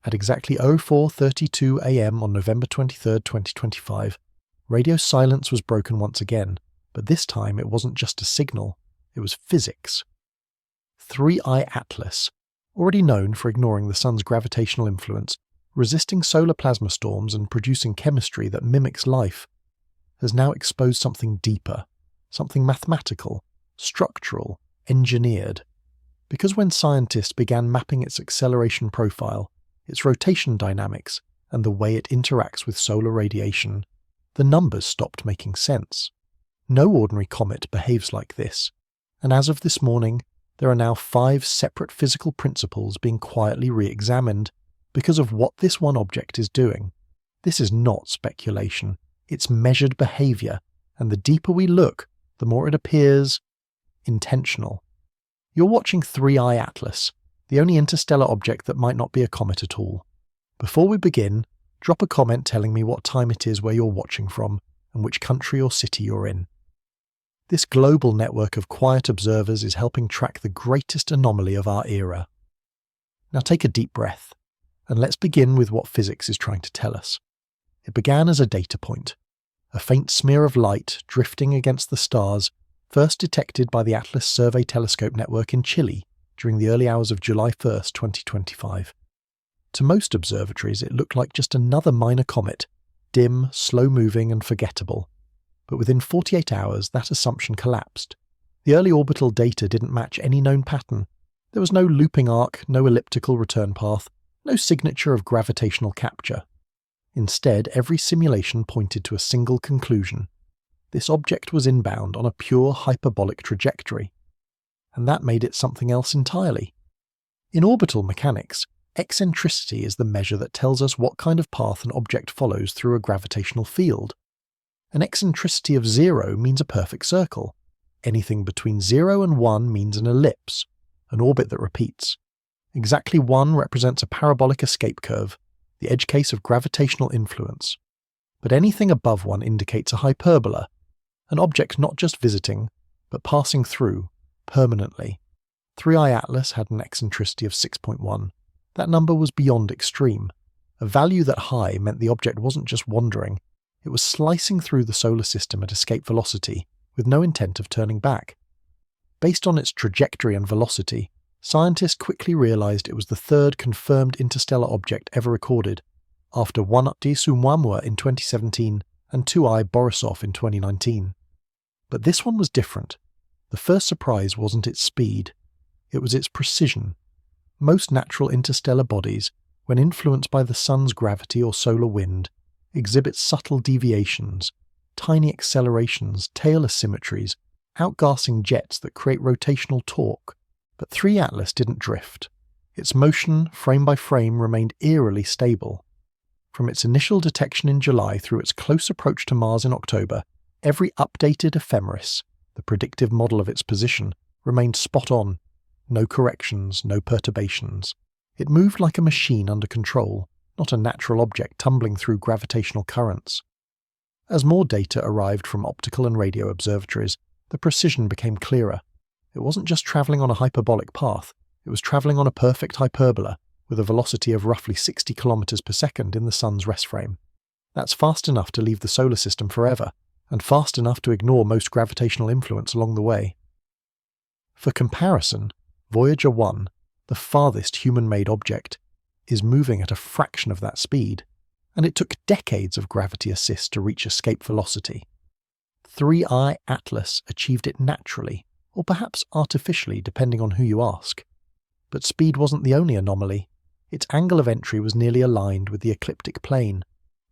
At exactly 04:32 am on November 23, 2025, radio silence was broken once again, but this time it wasn't just a signal, it was physics. 3I Atlas, already known for ignoring the sun's gravitational influence, resisting solar plasma storms and producing chemistry that mimics life, has now exposed something deeper, something mathematical, structural, engineered. Because when scientists began mapping its acceleration profile, its rotation dynamics, and the way it interacts with solar radiation, the numbers stopped making sense. No ordinary comet behaves like this, and as of this morning, there are now 5 separate physical principles being quietly re-examined because of what this one object is doing. This is not speculation, it's measured behavior, and the deeper we look, the more it appears intentional. You're watching 3I Atlas, the only interstellar object that might not be a comet at all. Before we begin, drop a comment telling me what time it is where you're watching from and which country or city you're in. This global network of quiet observers is helping track the greatest anomaly of our era. Now take a deep breath, and let's begin with what physics is trying to tell us. It began as a data point, a faint smear of light drifting against the stars, first detected by the Atlas Survey Telescope network in Chile during the early hours of July 1, 2025. To most observatories, it looked like just another minor comet, dim, slow-moving and forgettable. But within 48 hours, that assumption collapsed. The early orbital data didn't match any known pattern. There was no looping arc, no elliptical return path, no signature of gravitational capture. Instead, every simulation pointed to a single conclusion. This object was inbound on a pure hyperbolic trajectory. And that made it something else entirely. In orbital mechanics, eccentricity is the measure that tells us what kind of path an object follows through a gravitational field. An eccentricity of 0 means a perfect circle. Anything between 0 and 1 means an ellipse, an orbit that repeats. Exactly 1 represents a parabolic escape curve, the edge case of gravitational influence. But anything above 1 indicates a hyperbola, an object not just visiting, but passing through, permanently. 3I Atlas had an eccentricity of 6.1. That number was beyond extreme. A value that high meant the object wasn't just wandering, it was slicing through the solar system at escape velocity, with no intent of turning back. Based on its trajectory and velocity, scientists quickly realized it was the third confirmed interstellar object ever recorded, after 1I Sumwamwa in 2017 and 2I Borisov in 2019. But this one was different. The first surprise wasn't its speed, it was its precision. Most natural interstellar bodies, when influenced by the sun's gravity or solar wind, exhibit subtle deviations, tiny accelerations, tail asymmetries, outgassing jets that create rotational torque. But 3 Atlas didn't drift. Its motion, frame by frame, remained eerily stable. From its initial detection in July through its close approach to Mars in October, every updated ephemeris, the predictive model of its position, remained spot on. No corrections, no perturbations. It moved like a machine under control, not a natural object tumbling through gravitational currents. As more data arrived from optical and radio observatories, the precision became clearer. It wasn't just travelling on a hyperbolic path, it was travelling on a perfect hyperbola, with a velocity of roughly 60 km per second in the sun's rest frame. That's fast enough to leave the solar system forever, and fast enough to ignore most gravitational influence along the way. For comparison, Voyager 1, the farthest human-made object, is moving at a fraction of that speed, and it took decades of gravity assist to reach escape velocity. 3I Atlas achieved it naturally, or perhaps artificially depending on who you ask. But speed wasn't the only anomaly. Its angle of entry was nearly aligned with the ecliptic plane,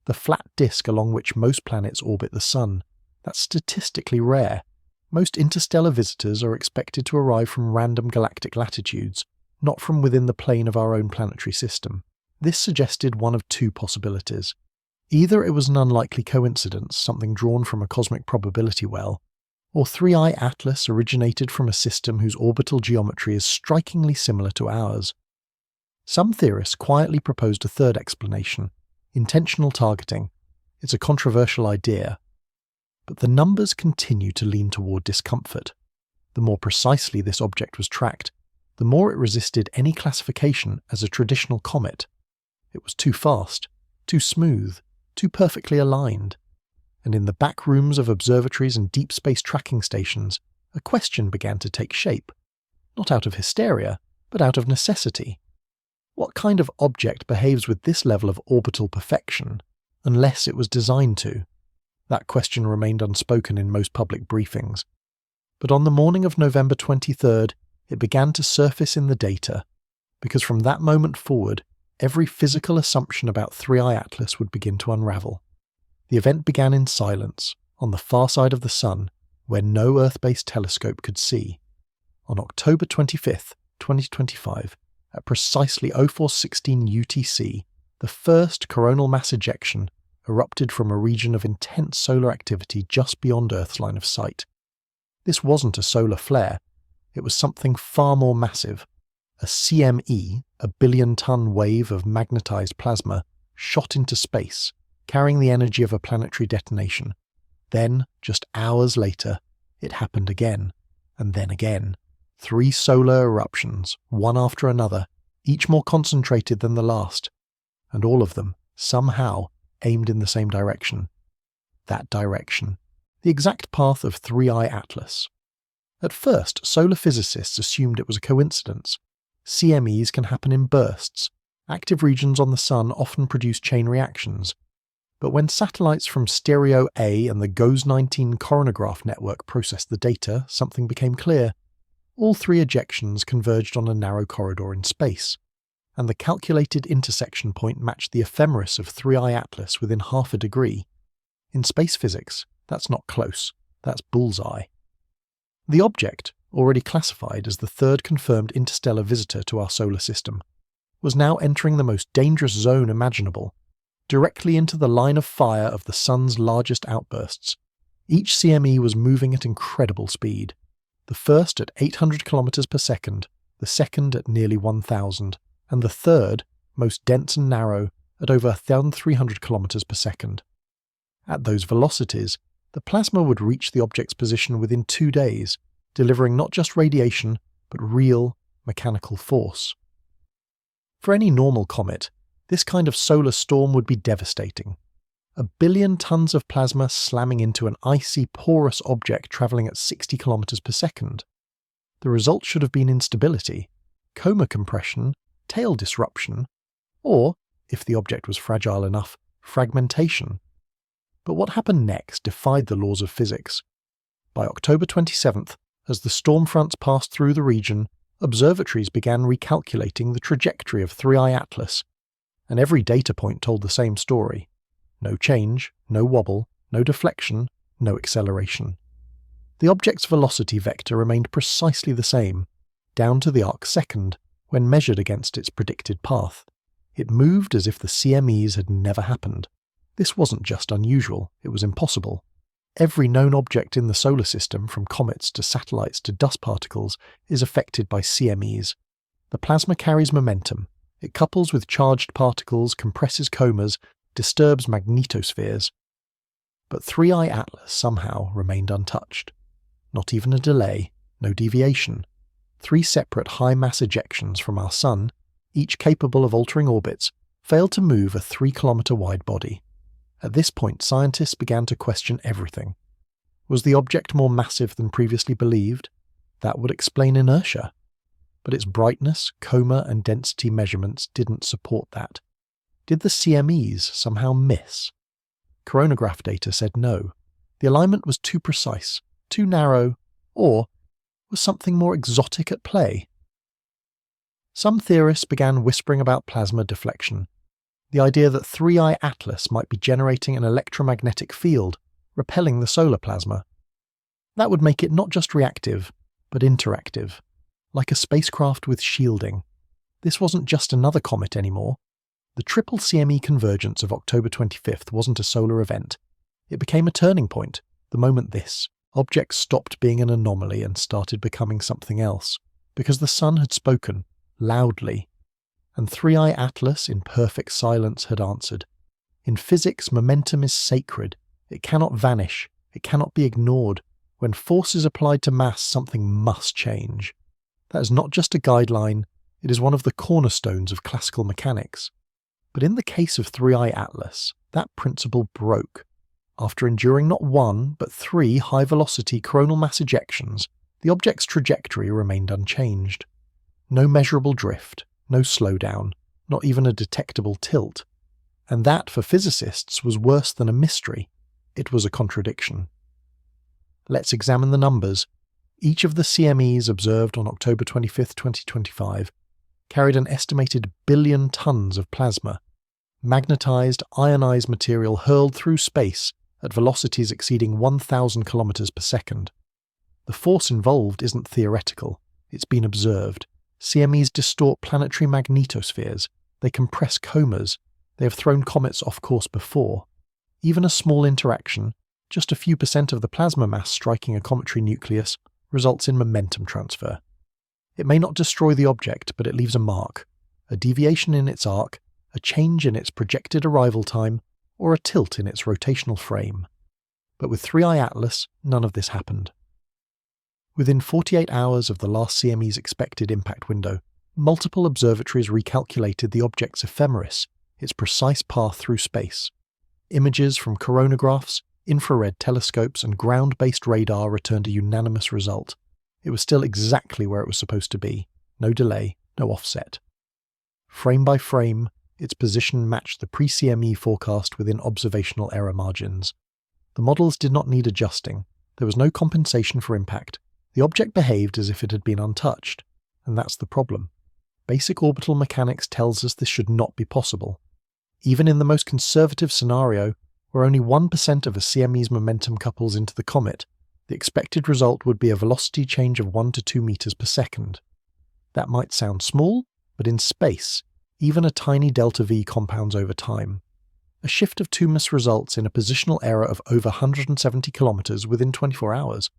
the flat disk along which most planets orbit the Sun. That's statistically rare. Most interstellar visitors are expected to arrive from random galactic latitudes, not from within the plane of our own planetary system. This suggested one of two possibilities. Either it was an unlikely coincidence, something drawn from a cosmic probability well, or 3I Atlas originated from a system whose orbital geometry is strikingly similar to ours. Some theorists quietly proposed a third explanation, intentional targeting. It's a controversial idea. But the numbers continue to lean toward discomfort. The more precisely this object was tracked, the more it resisted any classification as a traditional comet. It was too fast, too smooth, too perfectly aligned. And in the back rooms of observatories and deep space tracking stations, a question began to take shape, not out of hysteria, but out of necessity. What kind of object behaves with this level of orbital perfection, unless it was designed to? That question remained unspoken in most public briefings. But on the morning of November 23rd, it began to surface in the data, because from that moment forward, every physical assumption about 3I Atlas would begin to unravel. The event began in silence, on the far side of the Sun, where no Earth-based telescope could see. On October 25th, 2025, at precisely 0416 UTC, the first coronal mass ejection erupted from a region of intense solar activity just beyond Earth's line of sight. This wasn't a solar flare, it was something far more massive. A CME, a billion-ton wave of magnetized plasma, shot into space, carrying the energy of a planetary detonation. Then, just hours later, it happened again, and then again. 3 solar eruptions, one after another, each more concentrated than the last, and all of them, somehow, aimed in the same direction. That direction. The exact path of 3I Atlas. At first, solar physicists assumed it was a coincidence. CMEs can happen in bursts. Active regions on the Sun often produce chain reactions. But when satellites from Stereo A and the GOES-19 coronagraph network processed the data, something became clear. All 3 ejections converged on a narrow corridor in space, and the calculated intersection point matched the ephemeris of 3I Atlas within half a degree. In space physics, that's not close, that's bullseye. The object, already classified as the 3rd confirmed interstellar visitor to our solar system, was now entering the most dangerous zone imaginable, directly into the line of fire of the Sun's largest outbursts. Each CME was moving at incredible speed, the first at 800 km per second, the second at nearly 1,000, and the third, most dense and narrow, at over 1,300 km per second. At those velocities, the plasma would reach the object's position within 2 days, delivering not just radiation, but real, mechanical force. For any normal comet, this kind of solar storm would be devastating. 1 billion tons of plasma slamming into an icy, porous object travelling at 60 km per second. The result should have been instability, coma compression, tail disruption, or, if the object was fragile enough, fragmentation. But what happened next defied the laws of physics. By October 27th, as the storm fronts passed through the region, observatories began recalculating the trajectory of 3I Atlas, and every data point told the same story. No change, no wobble, no deflection, no acceleration. The object's velocity vector remained precisely the same, down to the arc-second, when measured against its predicted path. It moved as if the CMEs had never happened. This wasn't just unusual, it was impossible. Every known object in the solar system, from comets to satellites to dust particles, is affected by CMEs. The plasma carries momentum. It couples with charged particles, compresses comas, disturbs magnetospheres. But 3I Atlas somehow remained untouched. Not even a delay, no deviation. 3 separate high-mass ejections from our Sun, each capable of altering orbits, failed to move a 3-kilometre-wide body. At this point, scientists began to question everything. Was the object more massive than previously believed? That would explain inertia. But its brightness, coma, and density measurements didn't support that. Did the CMEs somehow miss? Coronagraph data said no. The alignment was too precise, too narrow, or was something more exotic at play? Some theorists began whispering about plasma deflection. The idea that 3I Atlas might be generating an electromagnetic field, repelling the solar plasma. That would make it not just reactive, but interactive, like a spacecraft with shielding. This wasn't just another comet anymore. The triple CME convergence of October 25th wasn't a solar event. It became a turning point, the moment this object stopped being an anomaly and started becoming something else, because the Sun had spoken, loudly. And 3I Atlas, in perfect silence, had answered. In physics, momentum is sacred. It cannot vanish. It cannot be ignored. When force is applied to mass, something must change. That is not just a guideline, it is one of the cornerstones of classical mechanics. But in the case of 3I Atlas, that principle broke. After enduring not one, but 3 high-velocity coronal mass ejections, the object's trajectory remained unchanged. No measurable drift, no slowdown, not even a detectable tilt. And that, for physicists, was worse than a mystery. It was a contradiction. Let's examine the numbers. Each of the CMEs observed on October 25, 2025, carried an estimated billion tons of plasma, magnetized, ionized material hurled through space at velocities exceeding 1,000 kilometers per second. The force involved isn't theoretical, it's been observed. CMEs distort planetary magnetospheres, they compress comas, they have thrown comets off course before. Even a small interaction, just a few % of the plasma mass striking a cometary nucleus, results in momentum transfer. It may not destroy the object, but it leaves a mark, a deviation in its arc, a change in its projected arrival time, or a tilt in its rotational frame. But with 3I Atlas, none of this happened. Within 48 hours of the last CME's expected impact window, multiple observatories recalculated the object's ephemeris, its precise path through space. Images from coronagraphs, infrared telescopes, and ground-based radar returned a unanimous result. It was still exactly where it was supposed to be, no delay, no offset. Frame by frame, its position matched the pre-CME forecast within observational error margins. The models did not need adjusting. There was no compensation for impact. The object behaved as if it had been untouched, and that's the problem. Basic orbital mechanics tells us this should not be possible. Even in the most conservative scenario, where only 1% of a CME's momentum couples into the comet, the expected result would be a velocity change of 1 to 2 meters per second. That might sound small, but in space, even a tiny delta V compounds over time. A shift of 2 results in a positional error of over 170 kilometers within 24 hours.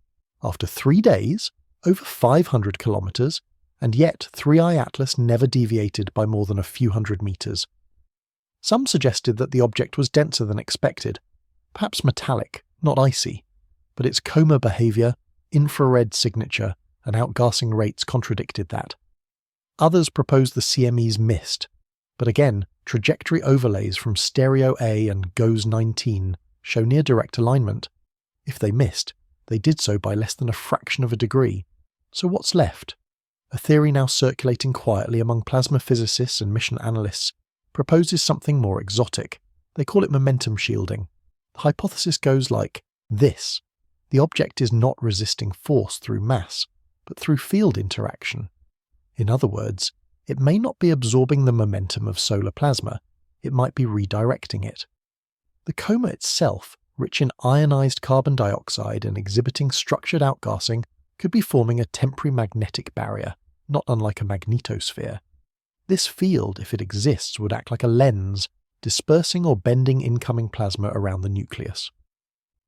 After 3 days, over 500 kilometers, and yet 3I Atlas never deviated by more than a few hundred meters. Some suggested that the object was denser than expected, perhaps metallic, not icy, but its coma behavior, infrared signature, and outgassing rates contradicted that. Others proposed the CMEs missed, but again, trajectory overlays from Stereo A and GOES 19 show near direct alignment. If they missed, they did so by less than a fraction of a degree. So what's left? A theory now circulating quietly among plasma physicists and mission analysts proposes something more exotic. They call it momentum shielding. The hypothesis goes like this. The object is not resisting force through mass, but through field interaction. In other words, it may not be absorbing the momentum of solar plasma, it might be redirecting it. The coma itself, rich in ionized carbon dioxide and exhibiting structured outgassing, could be forming a temporary magnetic barrier, not unlike a magnetosphere. This field, if it exists, would act like a lens, dispersing or bending incoming plasma around the nucleus.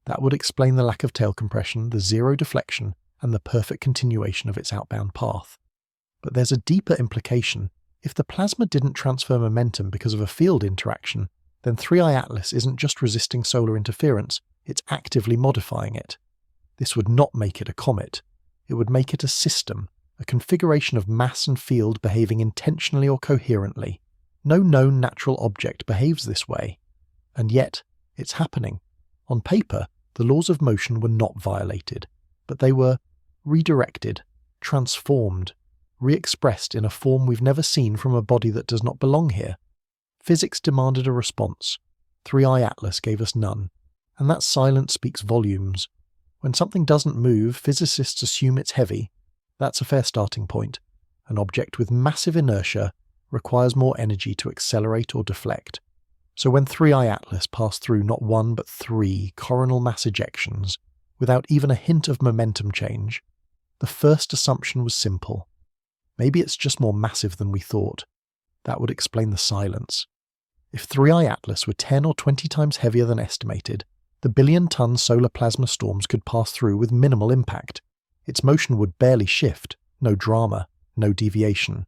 That would explain the lack of tail compression, the zero deflection, and the perfect continuation of its outbound path. But there's a deeper implication. If the plasma didn't transfer momentum because of a field interaction, then 3I Atlas isn't just resisting solar interference, it's actively modifying it. This would not make it a comet. It would make it a system, a configuration of mass and field behaving intentionally or coherently. No known natural object behaves this way. And yet, it's happening. On paper, the laws of motion were not violated, but they were redirected, transformed, re-expressed in a form we've never seen from a body that does not belong here. Physics demanded a response. 3I Atlas gave us none, and that silence speaks volumes. When something doesn't move, physicists assume it's heavy. That's a fair starting point. An object with massive inertia requires more energy to accelerate or deflect. So when 3I Atlas passed through not 1 but 3 coronal mass ejections, without even a hint of momentum change, the first assumption was simple. Maybe it's just more massive than we thought. That would explain the silence. If 3I Atlas were 10 or 20 times heavier than estimated, the billion-ton solar plasma storms could pass through with minimal impact. Its motion would barely shift, no drama, no deviation.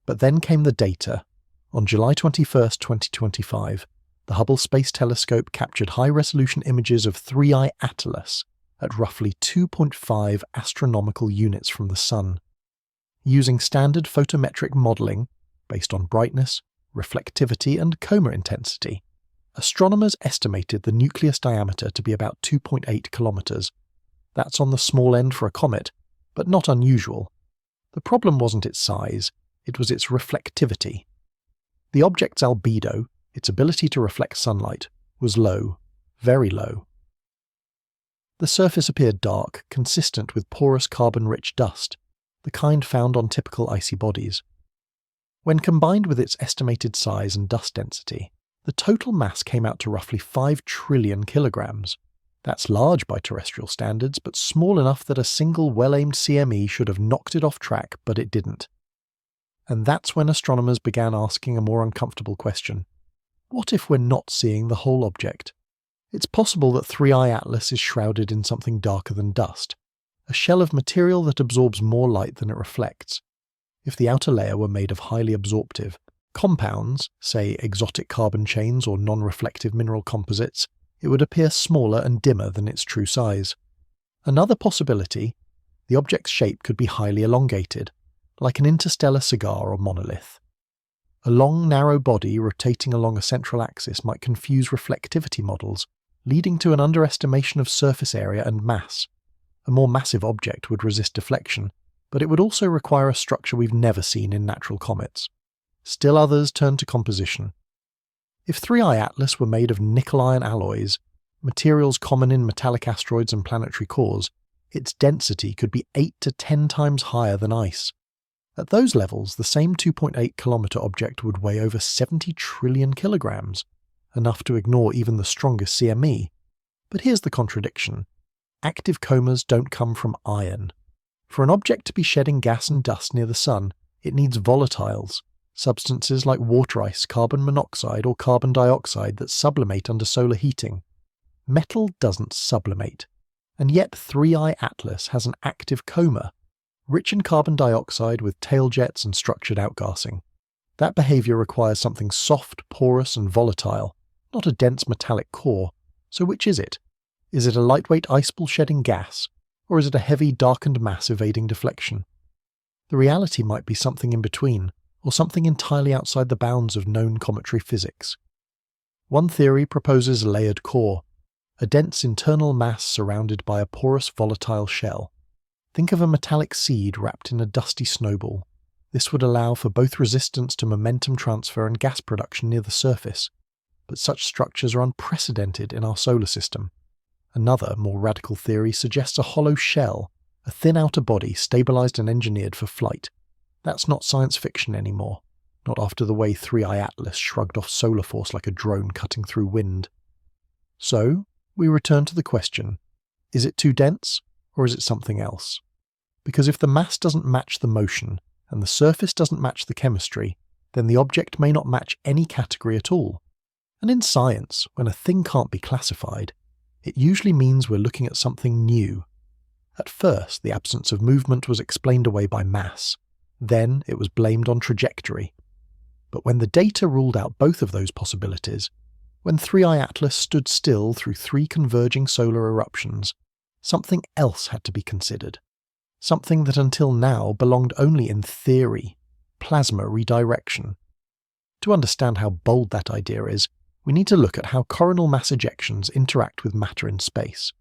But then came the data. On July 21, 2025, the Hubble Space Telescope captured high-resolution images of 3I Atlas at roughly 2.5 astronomical units from the Sun. Using standard photometric modelling, based on brightness, reflectivity, and coma intensity. Astronomers estimated the nucleus diameter to be about 2.8 kilometers. That's on the small end for a comet, but not unusual. The problem wasn't its size, it was its reflectivity. The object's albedo, its ability to reflect sunlight, was low, very low. The surface appeared dark, consistent with porous carbon-rich dust, the kind found on typical icy bodies. When combined with its estimated size and dust density, the total mass came out to roughly 5 trillion kilograms. That's large by terrestrial standards, but small enough that a single well-aimed CME should have knocked it off track, but it didn't. And that's when astronomers began asking a more uncomfortable question. What if we're not seeing the whole object? It's possible that 3I Atlas is shrouded in something darker than dust, a shell of material that absorbs more light than it reflects. If the outer layer were made of highly absorptive compounds, say exotic carbon chains or non-reflective mineral composites, it would appear smaller and dimmer than its true size. Another possibility, the object's shape could be highly elongated, like an interstellar cigar or monolith. A long, narrow body rotating along a central axis might confuse reflectivity models, leading to an underestimation of surface area and mass. A more massive object would resist deflection, but it would also require a structure we've never seen in natural comets. Still others turn to composition. If 3I Atlas were made of nickel-iron alloys, materials common in metallic asteroids and planetary cores, its density could be 8 to 10 times higher than ice. At those levels, the same 2.8 kilometer object would weigh over 70 trillion kilograms, enough to ignore even the strongest CME. But here's the contradiction. Active comas don't come from iron. For an object to be shedding gas and dust near the sun, it needs volatiles, substances like water ice, carbon monoxide, or carbon dioxide that sublimate under solar heating. Metal doesn't sublimate, and yet 3I Atlas has an active coma, rich in carbon dioxide with tail jets and structured outgassing. That behavior requires something soft, porous, and volatile, not a dense metallic core. So which is it? Is it a lightweight ice ball shedding gas, or is it a heavy, darkened mass evading deflection? The reality might be something in between, or something entirely outside the bounds of known cometary physics. One theory proposes a layered core, a dense internal mass surrounded by a porous, volatile shell. Think of a metallic seed wrapped in a dusty snowball. This would allow for both resistance to momentum transfer and gas production near the surface, but such structures are unprecedented in our solar system. Another, more radical theory suggests a hollow shell, a thin outer body stabilized and engineered for flight. That's not science fiction anymore, not after the way 3I Atlas shrugged off solar force like a drone cutting through wind. So, we return to the question, is it too dense, or is it something else? Because if the mass doesn't match the motion, and the surface doesn't match the chemistry, then the object may not match any category at all. And in science, when a thing can't be classified, it usually means we're looking at something new. At first, the absence of movement was explained away by mass. Then it was blamed on trajectory. But when the data ruled out both of those possibilities, when 3I Atlas stood still through 3 converging solar eruptions, something else had to be considered. Something that until now belonged only in theory, plasma redirection. To understand how bold that idea is, we need to look at how coronal mass ejections interact with matter in space.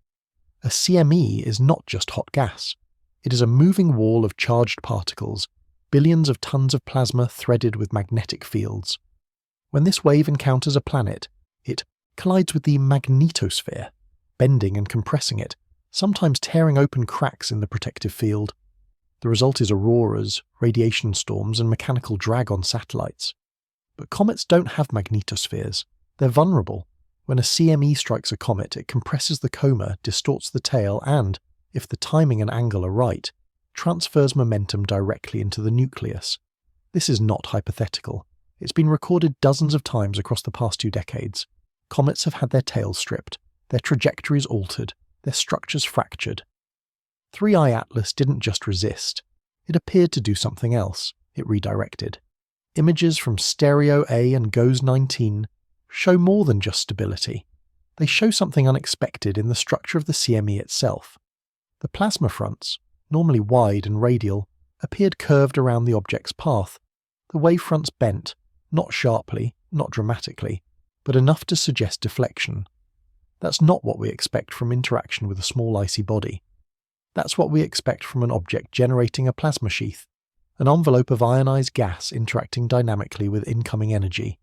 A CME is not just hot gas. It is a moving wall of charged particles, billions of tons of plasma threaded with magnetic fields. When this wave encounters a planet, it collides with the magnetosphere, bending and compressing it, sometimes tearing open cracks in the protective field. The result is auroras, radiation storms, and mechanical drag on satellites. But comets don't have magnetospheres. They're vulnerable. When a CME strikes a comet, it compresses the coma, distorts the tail, and, if the timing and angle are right, transfers momentum directly into the nucleus. This is not hypothetical. It's been recorded dozens of times across the past 2 decades. Comets have had their tails stripped, their trajectories altered, their structures fractured. 3I Atlas didn't just resist. It appeared to do something else. It redirected. Images from Stereo A and GOES 19 show more than just stability. They show something unexpected in the structure of the CME itself. The plasma fronts, normally wide and radial, appeared curved around the object's path. The wave fronts bent, Not sharply, not dramatically, but enough to suggest deflection. That's not what we expect from interaction with a small icy body. That's what we expect from an object generating a plasma sheath, an envelope of ionized gas interacting dynamically with incoming energy.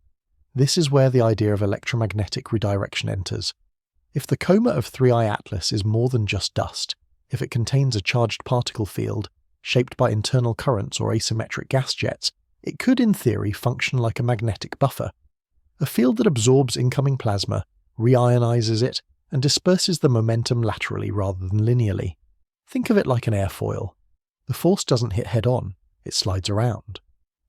This is where the idea of electromagnetic redirection enters. If the Comet of 3I Atlas is more than just dust, if it contains a charged particle field, shaped by internal currents or asymmetric gas jets, it could in theory function like a magnetic buffer, a field that absorbs incoming plasma, reionizes it, and disperses the momentum laterally rather than linearly. Think of it like an airfoil. The force doesn't hit head-on, it slides around.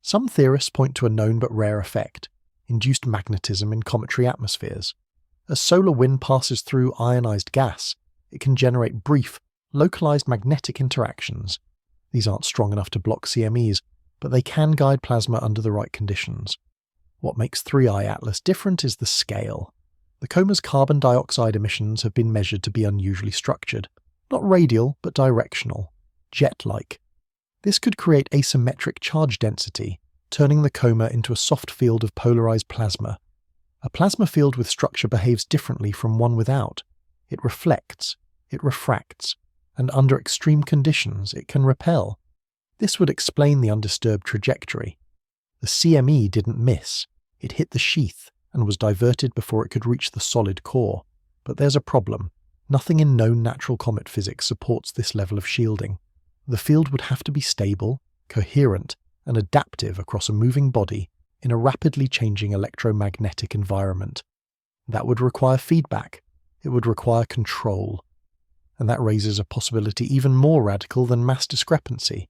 Some theorists point to a known but rare effect, induced magnetism in cometary atmospheres. As solar wind passes through ionized gas, it can generate brief, localized magnetic interactions. These aren't strong enough to block CMEs, but they can guide plasma under the right conditions. What makes 3I Atlas different is the scale. The Comet's carbon dioxide emissions have been measured to be unusually structured, not radial but directional, jet-like. This could create asymmetric charge density, turning the Comet into a soft field of polarized plasma. A plasma field with structure behaves differently from one without. It reflects, it refracts, and under extreme conditions it can repel. This would explain the undisturbed trajectory. The CME didn't miss, it hit the sheath and was diverted before it could reach the solid core. But there's a problem. Nothing in known natural comet physics supports this level of shielding. The field would have to be stable, coherent, and adaptive across a moving body in a rapidly changing electromagnetic environment. That would require feedback. It would require control. And that raises a possibility even more radical than mass discrepancy.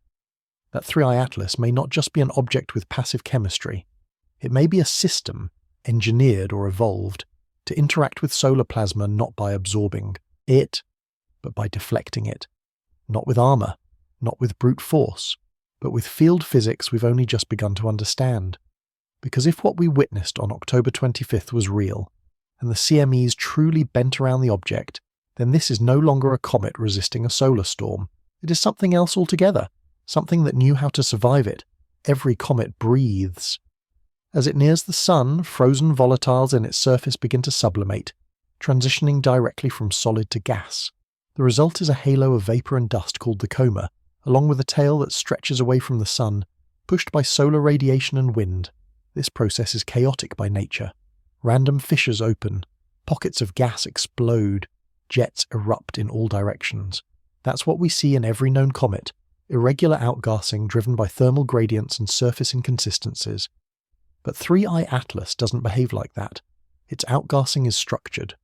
That 3I Atlas may not just be an object with passive chemistry. It may be a system, engineered or evolved, to interact with solar plasma not by absorbing it, but by deflecting it. Not with armor, not with brute force, but with field physics we've only just begun to understand. Because if what we witnessed on October 25th was real, and the CMEs truly bent around the object, then this is no longer a comet resisting a solar storm. It is something else altogether, something that knew how to survive it. Every comet breathes. As it nears the sun, frozen volatiles in its surface begin to sublimate, transitioning directly from solid to gas. The result is a halo of vapor and dust called the coma, along with a tail that stretches away from the sun, pushed by solar radiation and wind. This process is chaotic by nature. Random fissures open, pockets of gas explode, jets erupt in all directions. That's what we see in every known comet, irregular outgassing driven by thermal gradients and surface inconsistencies. But 3I Atlas doesn't behave like that. Its outgassing is structured.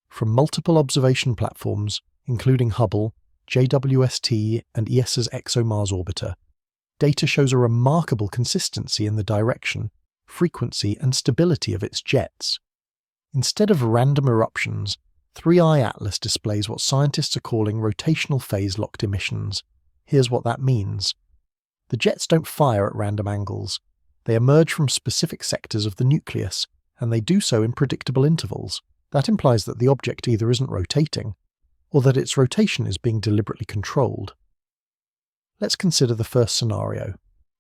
From multiple observation platforms, including Hubble, JWST, and ESA's ExoMars orbiter, data shows a remarkable consistency in the direction, frequency, and stability of its jets. Instead of random eruptions, 3I Atlas displays what scientists are calling rotational phase-locked emissions. Here's what that means. The jets don't fire at random angles. They emerge from specific sectors of the nucleus, and they do so in predictable intervals. That implies that the object either isn't rotating, or that its rotation is being deliberately controlled. Let's consider the first scenario.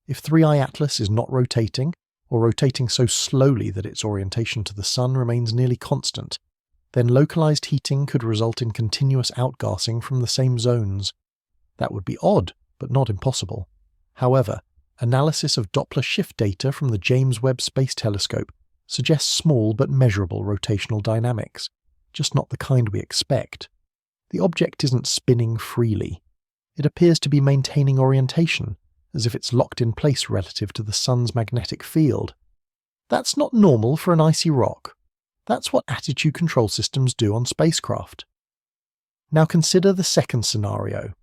If 3I Atlas is not rotating, or rotating so slowly that its orientation to the sun remains nearly constant, then localized heating could result in continuous outgassing from the same zones. That would be odd, but not impossible. However, analysis of Doppler shift data from the James Webb Space Telescope suggests small but measurable rotational dynamics, just not the kind we expect. The object isn't spinning freely. It appears to be maintaining orientation, as if it's locked in place relative to the sun's magnetic field. That's not normal for an icy rock. That's what attitude control systems do on spacecraft. Now consider the second scenario.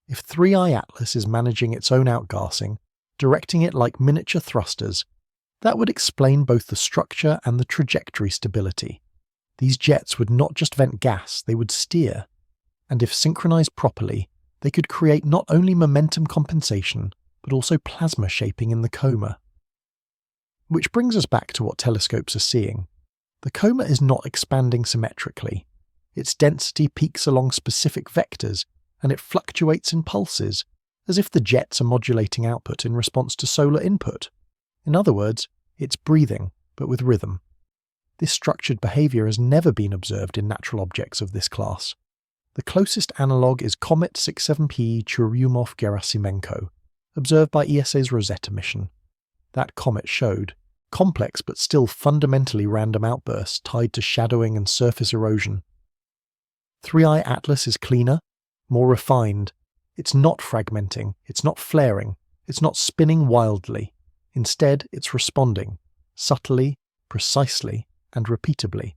If 3I Atlas is managing its own outgassing, directing it like miniature thrusters, that would explain both the structure and the trajectory stability. These jets would not just vent gas, they would steer. And if synchronized properly, they could create not only momentum compensation, but also plasma shaping in the coma. Which brings us back to what telescopes are seeing. The coma is not expanding symmetrically. Its density peaks along specific vectors, and it fluctuates in pulses, as if the jets are modulating output in response to solar input. In other words, It's breathing, but with rhythm. This structured behaviour has never been observed in natural objects of this class. The closest analogue is Comet 67P Churyumov-Gerasimenko, observed by ESA's Rosetta mission. That comet showed complex but still fundamentally random outbursts tied to shadowing and surface erosion. 3i Atlas is cleaner, more refined. It's not fragmenting, it's not flaring, it's not spinning wildly. Instead, it's responding, subtly, precisely, and repeatably.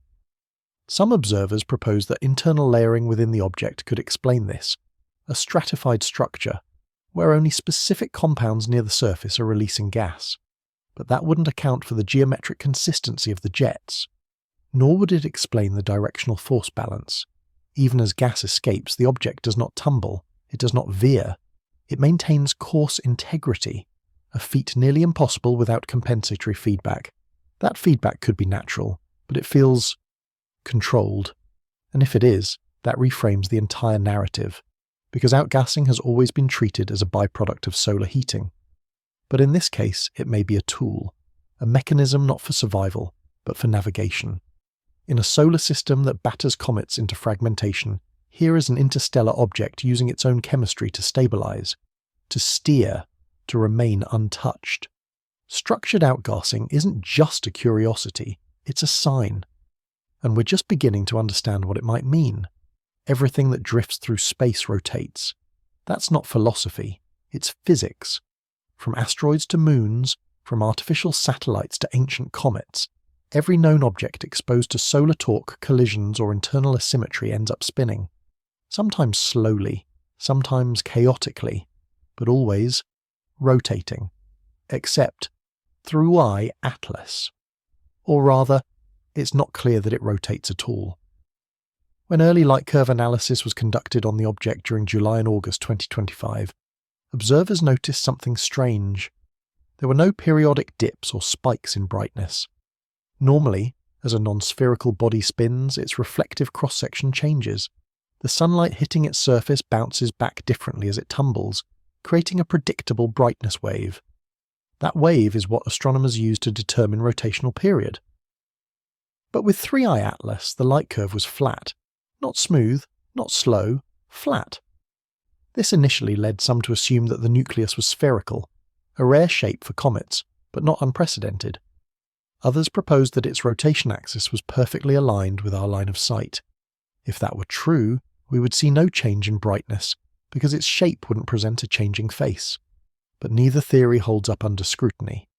Some observers propose that internal layering within the object could explain this, a stratified structure, where only specific compounds near the surface are releasing gas. But that wouldn't account for the geometric consistency of the jets. Nor would it explain the directional force balance. Even as gas escapes, the object does not tumble, it does not veer. It maintains course integrity, a feat nearly impossible without compensatory feedback. That feedback could be natural, but it feels controlled. And if it is, that reframes the entire narrative, because outgassing has always been treated as a byproduct of solar heating. But in this case, it may be a tool, a mechanism not for survival, but for navigation. In a solar system that batters comets into fragmentation, here is an interstellar object using its own chemistry to stabilize, to steer, to remain untouched. Structured outgassing isn't just a curiosity, it's a sign. And we're just beginning to understand what it might mean. Everything that drifts through space rotates. That's not philosophy, it's physics. From asteroids to moons, from artificial satellites to ancient comets, every known object exposed to solar torque, collisions, or internal asymmetry ends up spinning. Sometimes slowly, sometimes chaotically, but always rotating. Except 3i Atlas. Or rather, it's not clear that it rotates at all. When early light curve analysis was conducted on the object during July and August 2025, observers noticed something strange. There were no periodic dips or spikes in brightness. Normally, as a non-spherical body spins, its reflective cross-section changes. The sunlight hitting its surface bounces back differently as it tumbles, creating a predictable brightness wave. That wave is what astronomers use to determine rotational period. But with 3i Atlas, the light curve was flat. Not smooth, not slow, flat. This initially led some to assume that the nucleus was spherical, a rare shape for comets, but not unprecedented. Others proposed that its rotation axis was perfectly aligned with our line of sight. If that were true, we would see no change in brightness, because its shape wouldn't present a changing face. But neither theory holds up under scrutiny.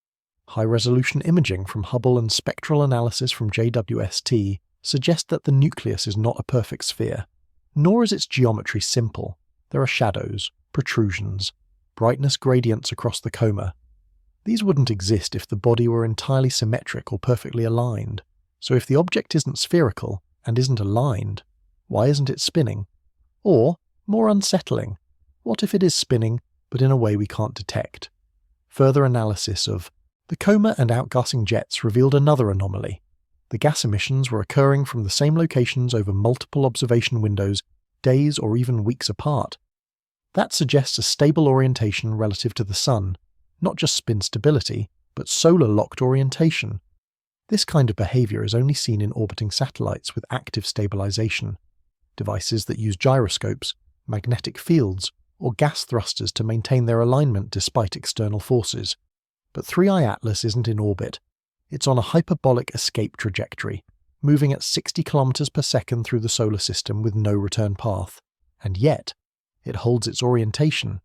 High-resolution imaging from Hubble and spectral analysis from JWST suggest that the nucleus is not a perfect sphere, nor is its geometry simple. There are shadows, protrusions, brightness gradients across the coma. These wouldn't exist if the body were entirely symmetric or perfectly aligned. So if the object isn't spherical and isn't aligned, why isn't it spinning? Or, more unsettling, what if it is spinning, but in a way we can't detect? Further analysis of the coma and outgassing jets revealed another anomaly. The gas emissions were occurring from the same locations over multiple observation windows, days or even weeks apart. That suggests a stable orientation relative to the Sun, not just spin stability, but solar-locked orientation. This kind of behavior is only seen in orbiting satellites with active stabilization, devices that use gyroscopes, magnetic fields, or gas thrusters to maintain their alignment despite external forces. But 3i Atlas isn't in orbit. It's on a hyperbolic escape trajectory, moving at 60 km per second through the solar system with no return path. And yet, it holds its orientation.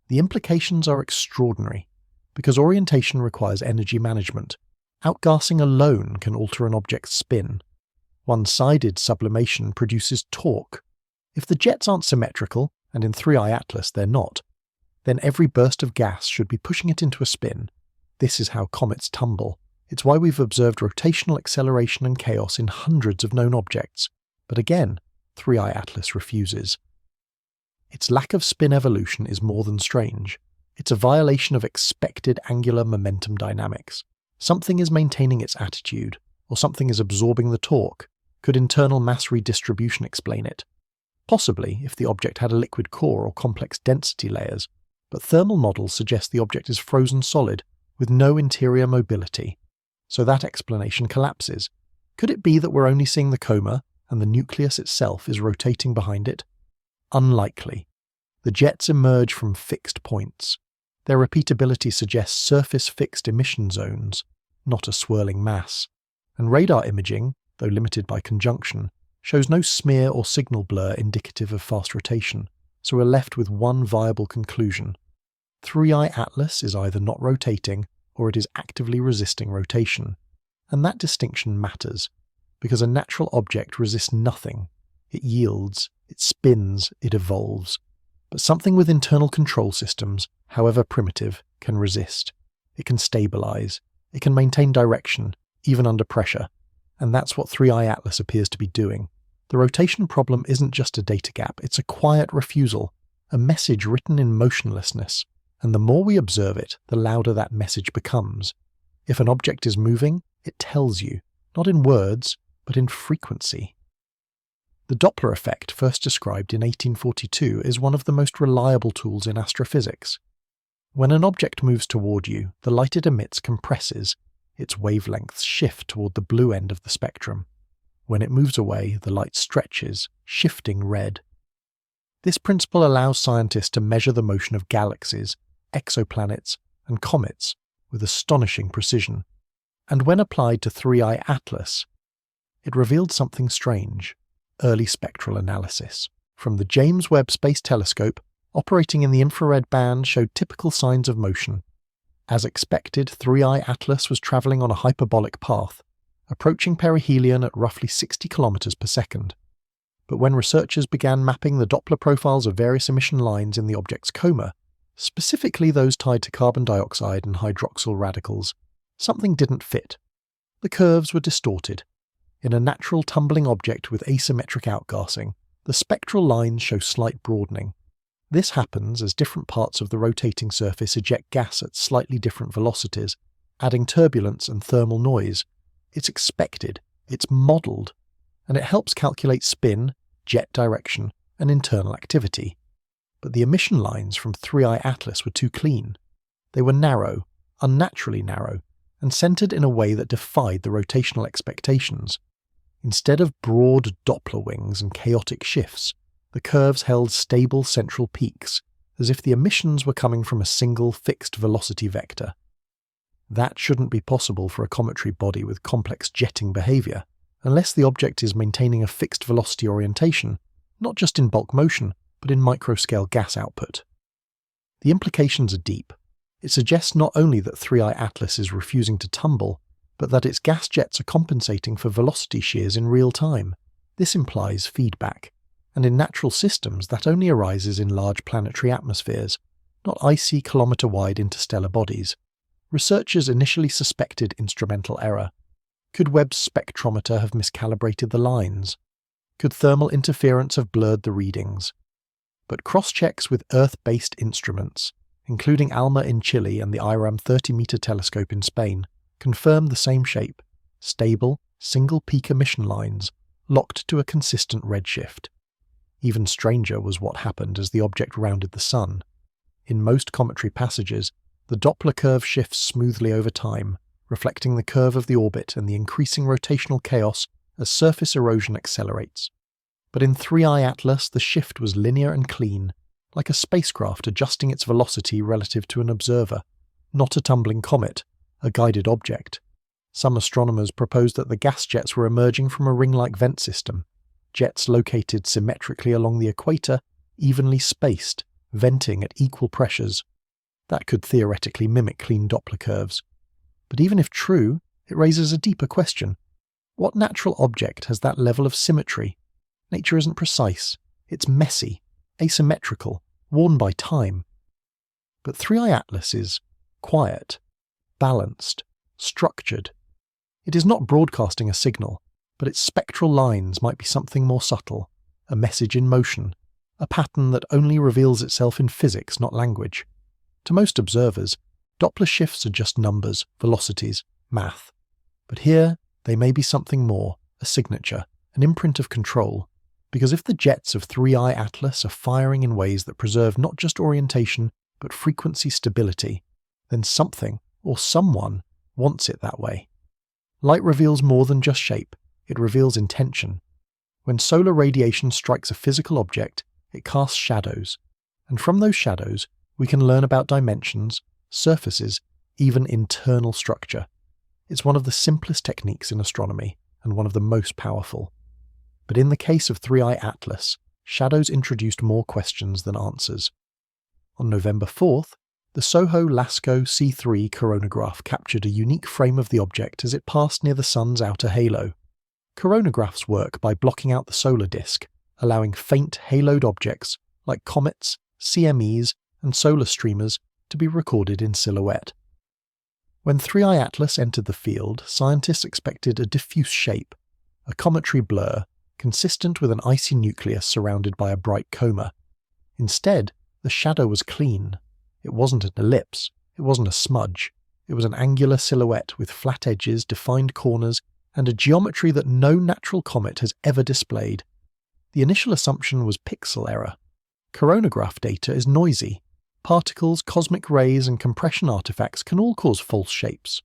The implications are extraordinary, because orientation requires energy management. Outgassing alone can alter an object's spin. One-sided sublimation produces torque. If the jets aren't symmetrical, and in 3i Atlas they're not, then every burst of gas should be pushing it into a spin. This is how comets tumble. It's why we've observed rotational acceleration and chaos in hundreds of known objects. But again, 3i Atlas refuses. Its lack of spin evolution is more than strange. It's a violation of expected angular momentum dynamics. Something is maintaining its attitude, or something is absorbing the torque. Could internal mass redistribution explain it? Possibly if the object had a liquid core or complex density layers, but thermal models suggest the object is frozen solid, with no interior mobility. so that explanation collapses. Could it be that we're only seeing the coma and the nucleus itself is rotating behind it? Unlikely. The jets emerge from fixed points. Their repeatability suggests surface-fixed emission zones, not a swirling mass. And radar imaging, though limited by conjunction, shows no smear or signal blur indicative of fast rotation, so we're left with one viable conclusion. 3i Atlas is either not rotating or it is actively resisting rotation. And that distinction matters, because a natural object resists nothing. It yields, it spins, it evolves. But something with internal control systems, however primitive, can resist. It can stabilize. It can maintain direction, even under pressure. And that's what 3i Atlas appears to be doing. The rotation problem isn't just a data gap, it's a quiet refusal, a message written in motionlessness. And the more we observe it, the louder that message becomes. If an object is moving, it tells you, not in words, but in frequency. The Doppler effect, first described in 1842, is one of the most reliable tools in astrophysics. When an object moves toward you, the light it emits compresses. Its wavelengths shift toward the blue end of the spectrum. When it moves away, the light stretches, shifting red. This principle allows scientists to measure the motion of galaxies, exoplanets, and comets with astonishing precision. And when applied to 3i Atlas, it revealed something strange: early spectral analysis. From the James Webb Space Telescope, operating in the infrared band showed typical signs of motion. As expected, 3i Atlas was travelling on a hyperbolic path, approaching perihelion at roughly 60 km per second. But when researchers began mapping the Doppler profiles of various emission lines in the object's coma, specifically those tied to carbon dioxide and hydroxyl radicals, something didn't fit. The curves were distorted. In a natural tumbling object with asymmetric outgassing, the spectral lines show slight broadening. This happens as different parts of the rotating surface eject gas at slightly different velocities, adding turbulence and thermal noise. It's expected, it's modelled, and it helps calculate spin, jet direction, and internal activity. But the emission lines from 3i Atlas were too clean. They were narrow, unnaturally narrow, and centred in a way that defied the rotational expectations. Instead of broad Doppler wings and chaotic shifts, the curves held stable central peaks, as if the emissions were coming from a single fixed velocity vector. That shouldn't be possible for a cometary body with complex jetting behaviour, unless the object is maintaining a fixed velocity orientation, not just in bulk motion, but in microscale gas output. The implications are deep. It suggests not only that 3i Atlas is refusing to tumble, but that its gas jets are compensating for velocity shears in real time. This implies feedback, and in natural systems that only arises in large planetary atmospheres, not icy kilometre-wide interstellar bodies. Researchers initially suspected instrumental error. Could Webb's spectrometer have miscalibrated the lines? Could thermal interference have blurred the readings? But cross-checks with Earth-based instruments, including ALMA in Chile and the IRAM 30-metre telescope in Spain, confirmed the same shape: stable, single-peak emission lines, locked to a consistent redshift. Even stranger was what happened as the object rounded the Sun. In most cometary passages, the Doppler curve shifts smoothly over time, reflecting the curve of the orbit and the increasing rotational chaos as surface erosion accelerates. But in 3i Atlas, the shift was linear and clean, like a spacecraft adjusting its velocity relative to an observer, not a tumbling comet, a guided object. Some astronomers proposed that the gas jets were emerging from a ring-like vent system, jets located symmetrically along the equator, evenly spaced, venting at equal pressures. That could theoretically mimic clean Doppler curves. But even if true, it raises a deeper question. What natural object has that level of symmetry? Nature isn't precise. It's messy, asymmetrical, worn by time. But 3i Atlas is quiet, balanced, structured. It is not broadcasting a signal, but its spectral lines might be something more subtle, a message in motion, a pattern that only reveals itself in physics, not language. To most observers, Doppler shifts are just numbers, velocities, math. But here, they may be something more, a signature, an imprint of control. Because if the jets of 3i Atlas are firing in ways that preserve not just orientation, but frequency stability, then something, or someone, wants it that way. Light reveals more than just shape, it reveals intention. When solar radiation strikes a physical object, it casts shadows, and from those shadows we can learn about dimensions, surfaces, even internal structure. It's one of the simplest techniques in astronomy, and one of the most powerful. But in the case of 3I Atlas, shadows introduced more questions than answers. On November 4th, the SOHO-LASCO C3 coronagraph captured a unique frame of the object as it passed near the Sun's outer halo. Coronagraphs work by blocking out the solar disk, allowing faint haloed objects like comets, CMEs, and solar streamers to be recorded in silhouette. When 3I Atlas entered the field, scientists expected a diffuse shape, a cometary blur, consistent with an icy nucleus surrounded by a bright coma. Instead, the shadow was clean. It wasn't an ellipse, it wasn't a smudge, it was an angular silhouette with flat edges, defined corners, and a geometry that no natural comet has ever displayed. The initial assumption was pixel error. Coronagraph data is noisy. Particles, cosmic rays, and compression artifacts can all cause false shapes,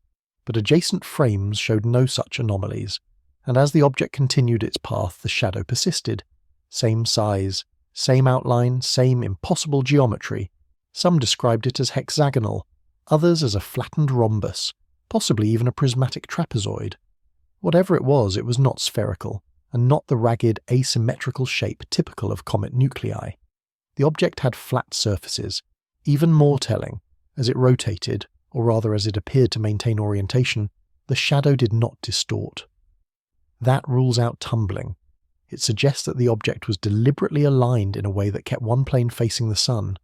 but adjacent frames showed no such anomalies, and as the object continued its path, the shadow persisted. Same size, same outline, same impossible geometry. Some described it as hexagonal, others as a flattened rhombus, possibly even a prismatic trapezoid. Whatever it was not spherical, and not the ragged, asymmetrical shape typical of comet nuclei. The object had flat surfaces. Even more telling, as it rotated, or rather as it appeared to maintain orientation, the shadow did not distort. That rules out tumbling. It suggests that the object was deliberately aligned in a way that kept one plane facing the Sun.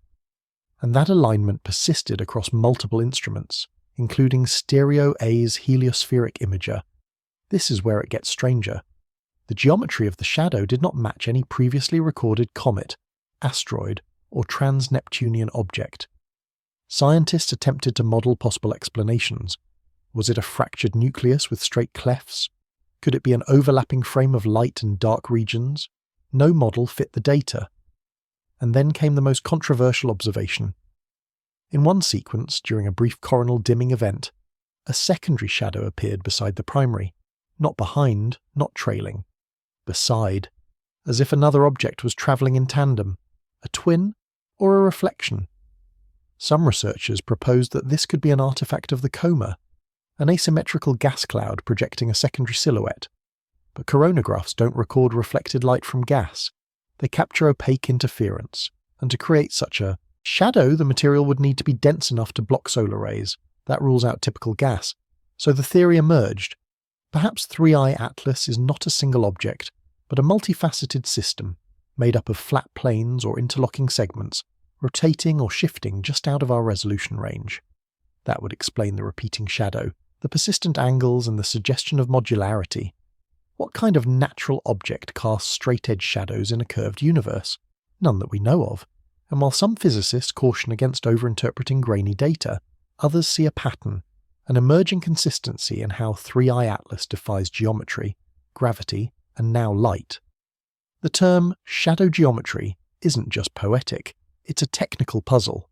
And that alignment persisted across multiple instruments, including Stereo A's heliospheric imager. This is where it gets stranger. The geometry of the shadow did not match any previously recorded comet, asteroid, or trans-Neptunian object. Scientists attempted to model possible explanations. Was it a fractured nucleus with straight clefts? Could it be an overlapping frame of light and dark regions? No model fit the data. And then came the most controversial observation. In one sequence, during a brief coronal dimming event, a secondary shadow appeared beside the primary, not behind, not trailing, beside, as if another object was travelling in tandem, a twin or a reflection. Some researchers proposed that this could be an artifact of the coma, an asymmetrical gas cloud projecting a secondary silhouette. But coronagraphs don't record reflected light from gas. They capture opaque interference, and to create such a shadow, the material would need to be dense enough to block solar rays. That rules out typical gas. So the theory emerged. Perhaps 3I Atlas is not a single object, but a multifaceted system, made up of flat planes or interlocking segments, rotating or shifting just out of our resolution range. That would explain the repeating shadow, the persistent angles, and the suggestion of modularity. What kind of natural object casts straight-edge shadows in a curved universe? None that we know of. And while some physicists caution against overinterpreting grainy data, others see a pattern, an emerging consistency in how 3I Atlas defies geometry, gravity, and now light. The term shadow geometry isn't just poetic, it's a technical puzzle.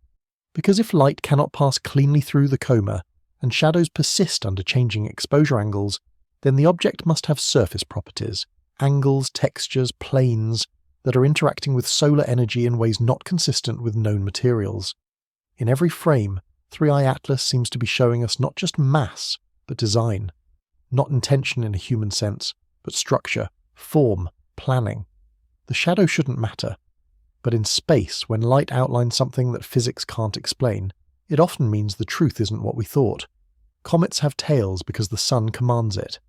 Because if light cannot pass cleanly through the coma, and shadows persist under changing exposure angles, then the object must have surface properties, angles, textures, planes, that are interacting with solar energy in ways not consistent with known materials. In every frame, 3I Atlas seems to be showing us not just mass, but design. Not intention in a human sense, but structure, form, planning. The shadow shouldn't matter. But in space, when light outlines something that physics can't explain, it often means the truth isn't what we thought. Comets have tails because the sun commands it.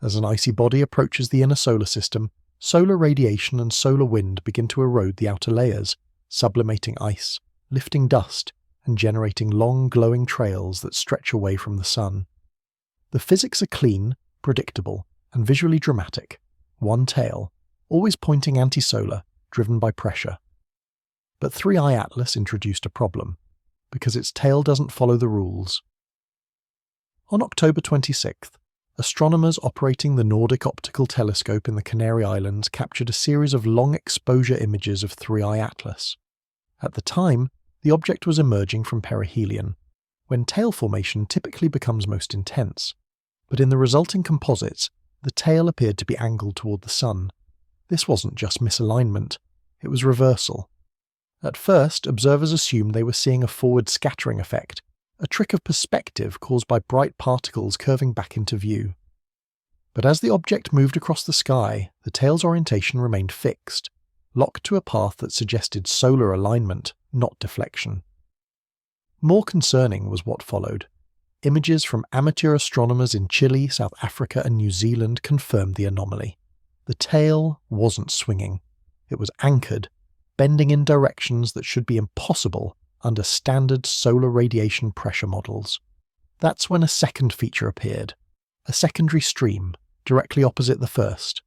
As an icy body approaches the inner solar system, solar radiation and solar wind begin to erode the outer layers, sublimating ice, lifting dust, and generating long glowing trails that stretch away from the sun. The physics are clean, predictable, and visually dramatic. One tail, always pointing anti-solar, driven by pressure. But 3I Atlas introduced a problem, because its tail doesn't follow the rules. On October 26th, astronomers operating the Nordic Optical Telescope in the Canary Islands captured a series of long-exposure images of 3I Atlas. At the time, the object was emerging from Perihelion, when tail formation typically becomes most intense. but in the resulting composites, the tail appeared to be angled toward the Sun. This wasn't just misalignment, it was reversal. At first, observers assumed they were seeing a forward scattering effect, a trick of perspective caused by bright particles curving back into view. But as the object moved across the sky, the tail's orientation remained fixed, locked to a path that suggested solar alignment, not deflection. More concerning was what followed. Images from amateur astronomers in Chile, South Africa and New Zealand confirmed the anomaly. The tail wasn't swinging. It was anchored, bending in directions that should be impossible under standard solar radiation pressure models. That's when a second feature appeared, a secondary stream, directly opposite the first.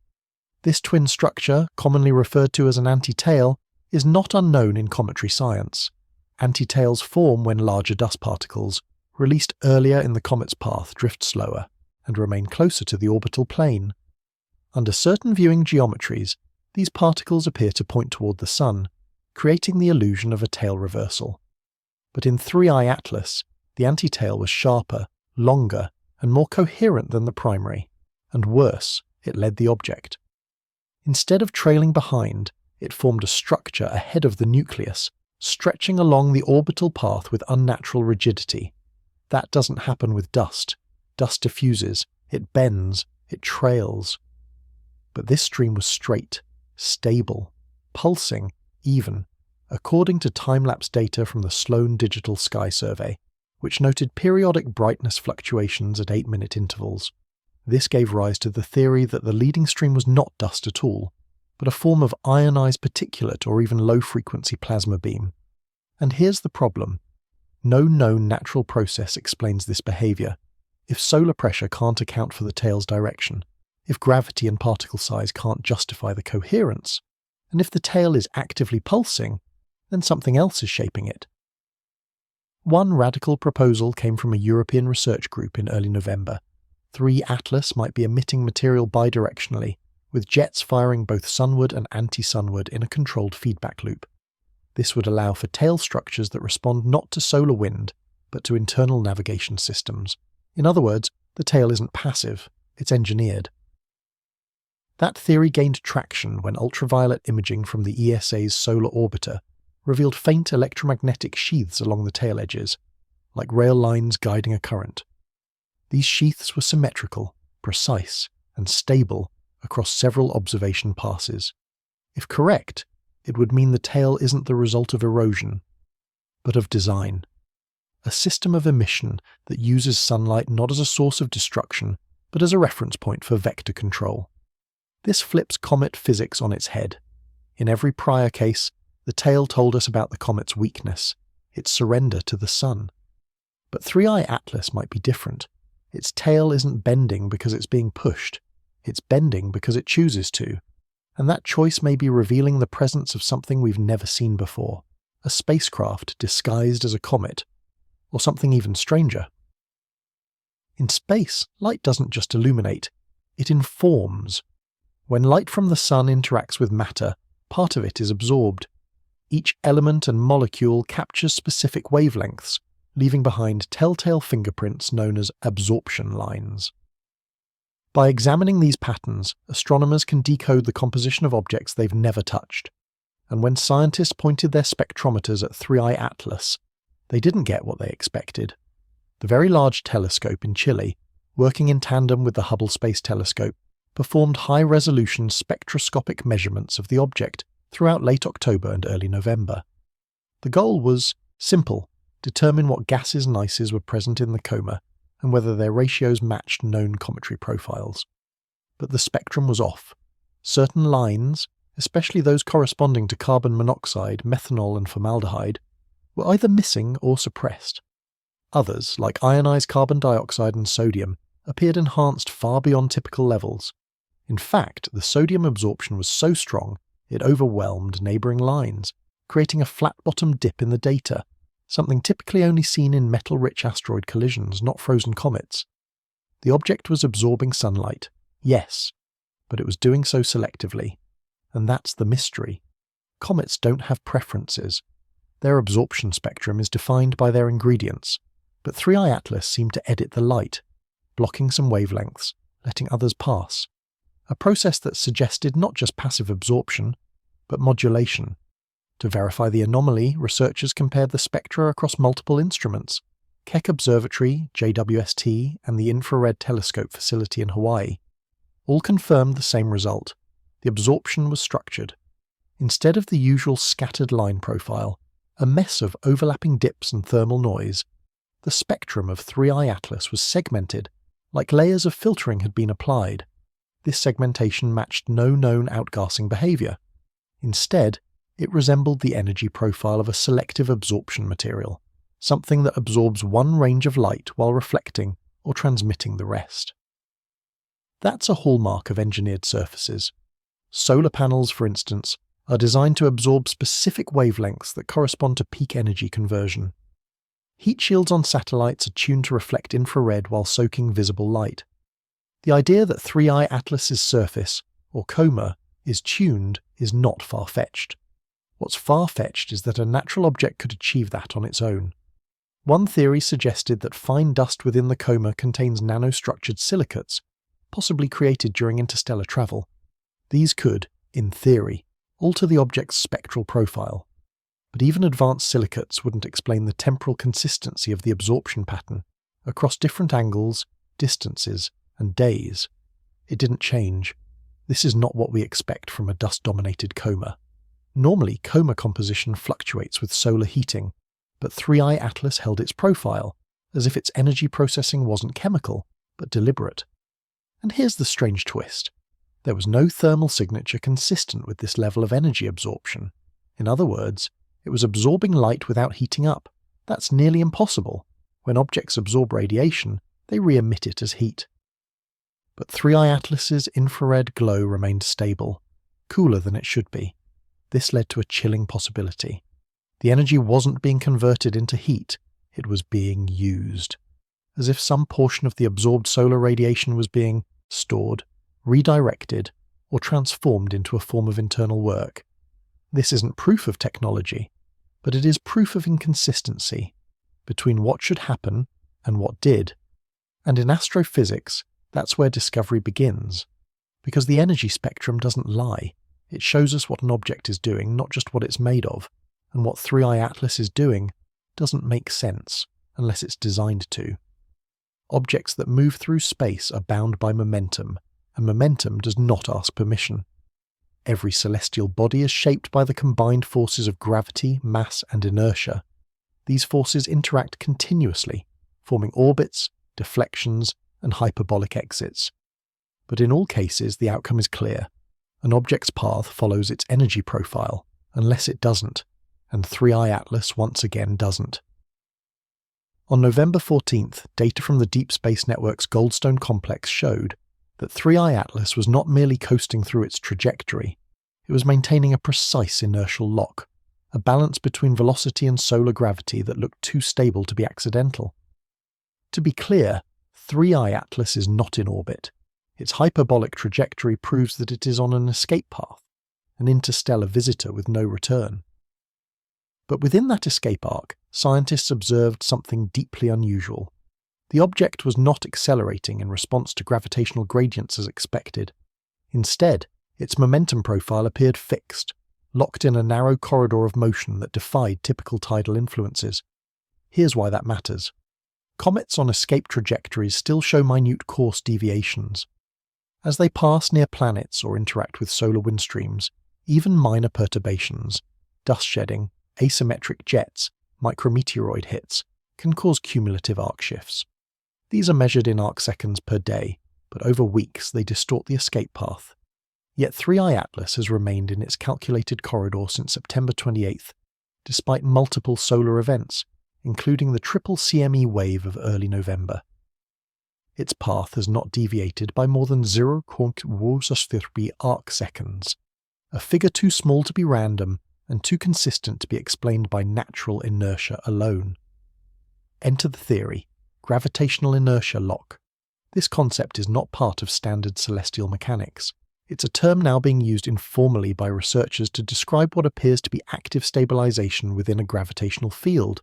This twin structure, commonly referred to as an anti-tail, is not unknown in cometary science. Anti-tails form when larger dust particles, released earlier in the comet's path, drift slower and remain closer to the orbital plane. Under certain viewing geometries, these particles appear to point toward the Sun, creating the illusion of a tail reversal. But in 3I Atlas, the anti-tail was sharper, longer, and more coherent than the primary, and worse, it led the object. Instead of trailing behind, it formed a structure ahead of the nucleus, stretching along the orbital path with unnatural rigidity. That doesn't happen with dust. Dust diffuses, it bends, it trails. But this stream was straight, stable, pulsing, even, according to time-lapse data from the Sloan Digital Sky Survey, which noted periodic brightness fluctuations at 8-minute intervals. This gave rise to the theory that the leading stream was not dust at all, but a form of ionized particulate or even low-frequency plasma beam. And here's the problem. No known natural process explains this behavior. If solar pressure can't account for the tail's direction, if gravity and particle size can't justify the coherence, and if the tail is actively pulsing, then something else is shaping it. One radical proposal came from a European research group in early November. 3 Atlas might be emitting material bidirectionally, with jets firing both sunward and anti-sunward in a controlled feedback loop. This would allow for tail structures that respond not to solar wind, but to internal navigation systems. In other words, the tail isn't passive, it's engineered. That theory gained traction when ultraviolet imaging from the ESA's solar orbiter revealed faint electromagnetic sheaths along the tail edges, like rail lines guiding a current. These sheaths were symmetrical, precise, and stable across several observation passes. If correct, it would mean the tail isn't the result of erosion, but of design. A system of emission that uses sunlight not as a source of destruction, but as a reference point for vector control. This flips comet physics on its head. In every prior case, the tail told us about the comet's weakness, its surrender to the Sun. But 3I Atlas might be different. Its tail isn't bending because it's being pushed. It's bending because it chooses to. And that choice may be revealing the presence of something we've never seen before. A spacecraft disguised as a comet. Or something even stranger. In space, light doesn't just illuminate. It informs. When light from the Sun interacts with matter, part of it is absorbed. Each element and molecule captures specific wavelengths, leaving behind telltale fingerprints known as absorption lines. By examining these patterns, astronomers can decode the composition of objects they've never touched. And when scientists pointed their spectrometers at 3I Atlas, they didn't get what they expected. The Very Large Telescope in Chile, working in tandem with the Hubble Space Telescope, performed high-resolution spectroscopic measurements of the object throughout late October and early November. The goal was simple: determine what gases and ices were present in the coma and whether their ratios matched known cometary profiles. But the spectrum was off. Certain lines, especially those corresponding to carbon monoxide, methanol and formaldehyde, were either missing or suppressed. Others, like ionized carbon dioxide and sodium, appeared enhanced far beyond typical levels. In fact, the sodium absorption was so strong it overwhelmed neighbouring lines, creating a flat-bottomed dip in the data, something typically only seen in metal-rich asteroid collisions, not frozen comets. The object was absorbing sunlight, yes, but it was doing so selectively. And that's the mystery. Comets don't have preferences. Their absorption spectrum is defined by their ingredients, but 3I Atlas seemed to edit the light. blocking some wavelengths, letting others pass. A process that suggested not just passive absorption, but modulation. To verify the anomaly, researchers compared the spectra across multiple instruments: Keck Observatory, JWST, and the Infrared Telescope facility in Hawaii. All confirmed the same result. The absorption was structured. Instead of the usual scattered line profile, a mess of overlapping dips and thermal noise, the spectrum of 3I Atlas was segmented, like layers of filtering had been applied. This segmentation matched no known outgassing behavior. Instead, it resembled the energy profile of a selective absorption material, something that absorbs one range of light while reflecting or transmitting the rest. That's a hallmark of engineered surfaces. Solar panels, for instance, are designed to absorb specific wavelengths that correspond to peak energy conversion. Heat shields on satellites are tuned to reflect infrared while soaking visible light. The idea that 3I Atlas's surface, or coma, is tuned is not far-fetched. What's far-fetched is that a natural object could achieve that on its own. One theory suggested that fine dust within the coma contains nanostructured silicates, possibly created during interstellar travel. These could, in theory, alter the object's spectral profile. But even advanced silicates wouldn't explain the temporal consistency of the absorption pattern across different angles, distances, and days. It didn't change. This is not what we expect from a dust-dominated coma. Normally, coma composition fluctuates with solar heating, but 3I Atlas held its profile, as if its energy processing wasn't chemical, but deliberate. And here's the strange twist. There was no thermal signature consistent with this level of energy absorption. In other words, it was absorbing light without heating up. That's nearly impossible. When objects absorb radiation, they re-emit it as heat. But 3I Atlas's infrared glow remained stable, cooler than it should be. This led to a chilling possibility. The energy wasn't being converted into heat, it was being used. As if some portion of the absorbed solar radiation was being stored, redirected, or transformed into a form of internal work. This isn't proof of technology, but it is proof of inconsistency between what should happen and what did. And in astrophysics, that's where discovery begins. Because the energy spectrum doesn't lie. It shows us what an object is doing, not just what it's made of. And what 3I Atlas is doing doesn't make sense unless it's designed to. Objects that move through space are bound by momentum, and momentum does not ask permission. Every celestial body is shaped by the combined forces of gravity, mass, and inertia. These forces interact continuously, forming orbits, deflections, and hyperbolic exits. But in all cases, the outcome is clear. An object's path follows its energy profile, unless it doesn't, and 3I Atlas once again doesn't. On November 14th, data from the Deep Space Network's Goldstone complex showed that 3I Atlas was not merely coasting through its trajectory, it was maintaining a precise inertial lock, a balance between velocity and solar gravity that looked too stable to be accidental. To be clear, 3I Atlas is not in orbit. Its hyperbolic trajectory proves that it is on an escape path, an interstellar visitor with no return. But within that escape arc, scientists observed something deeply unusual. The object was not accelerating in response to gravitational gradients as expected. Instead, its momentum profile appeared fixed, locked in a narrow corridor of motion that defied typical tidal influences. Here's why that matters. Comets on escape trajectories still show minute course deviations. As they pass near planets or interact with solar wind streams, even minor perturbations, dust shedding, asymmetric jets, micrometeoroid hits, can cause cumulative arc shifts. These are measured in arcseconds per day, but over weeks they distort the escape path. Yet 3I Atlas has remained in its calculated corridor since September 28th, despite multiple solar events, including the triple CME wave of early November. Its path has not deviated by more than 0.04 arcseconds, a figure too small to be random and too consistent to be explained by natural inertia alone. Enter the theory, gravitational inertia lock. This concept is not part of standard celestial mechanics. It's a term now being used informally by researchers to describe what appears to be active stabilization within a gravitational field,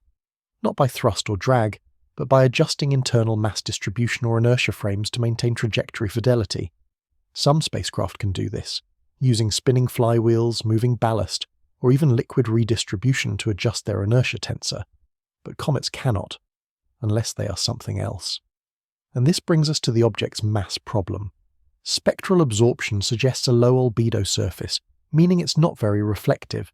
not by thrust or drag, but by adjusting internal mass distribution or inertia frames to maintain trajectory fidelity. Some spacecraft can do this, using spinning flywheels, moving ballast, or even liquid redistribution to adjust their inertia tensor, but comets cannot, unless they are something else. And this brings us to the object's mass problem. Spectral absorption suggests a low albedo surface, meaning it's not very reflective.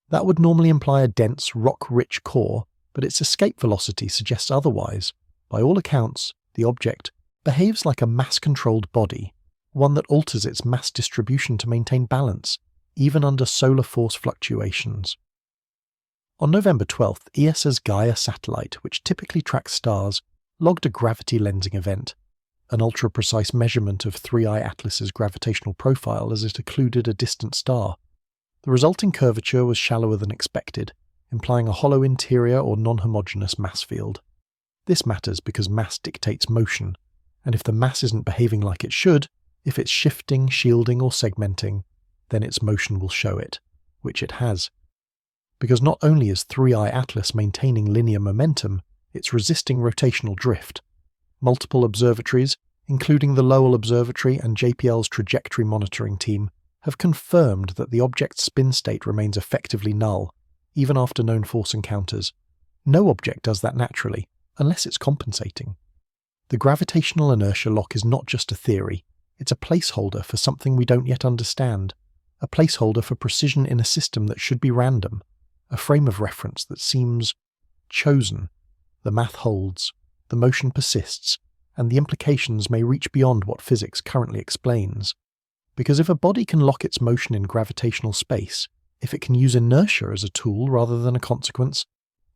That would normally imply a dense, rock-rich core, but its escape velocity suggests otherwise. By all accounts, the object behaves like a mass-controlled body, one that alters its mass distribution to maintain balance, even under solar force fluctuations. On November 12th, ESA's Gaia satellite, which typically tracks stars, logged a gravity lensing event, an ultra-precise measurement of 3I Atlas's gravitational profile as it occluded a distant star. The resulting curvature was shallower than expected, implying a hollow interior or non-homogeneous mass field. This matters because mass dictates motion, and if the mass isn't behaving like it should, if it's shifting, shielding, or segmenting, then its motion will show it, which it has. Because not only is 3I Atlas maintaining linear momentum, it's resisting rotational drift. Multiple observatories, including the Lowell Observatory and JPL's trajectory monitoring team, have confirmed that the object's spin state remains effectively null, even after known force encounters. No object does that naturally, unless it's compensating. The gravitational inertia lock is not just a theory, it's a placeholder for something we don't yet understand, a placeholder for precision in a system that should be random, a frame of reference that seems chosen. The math holds, the motion persists, and the implications may reach beyond what physics currently explains. Because if a body can lock its motion in gravitational space, if it can use inertia as a tool rather than a consequence,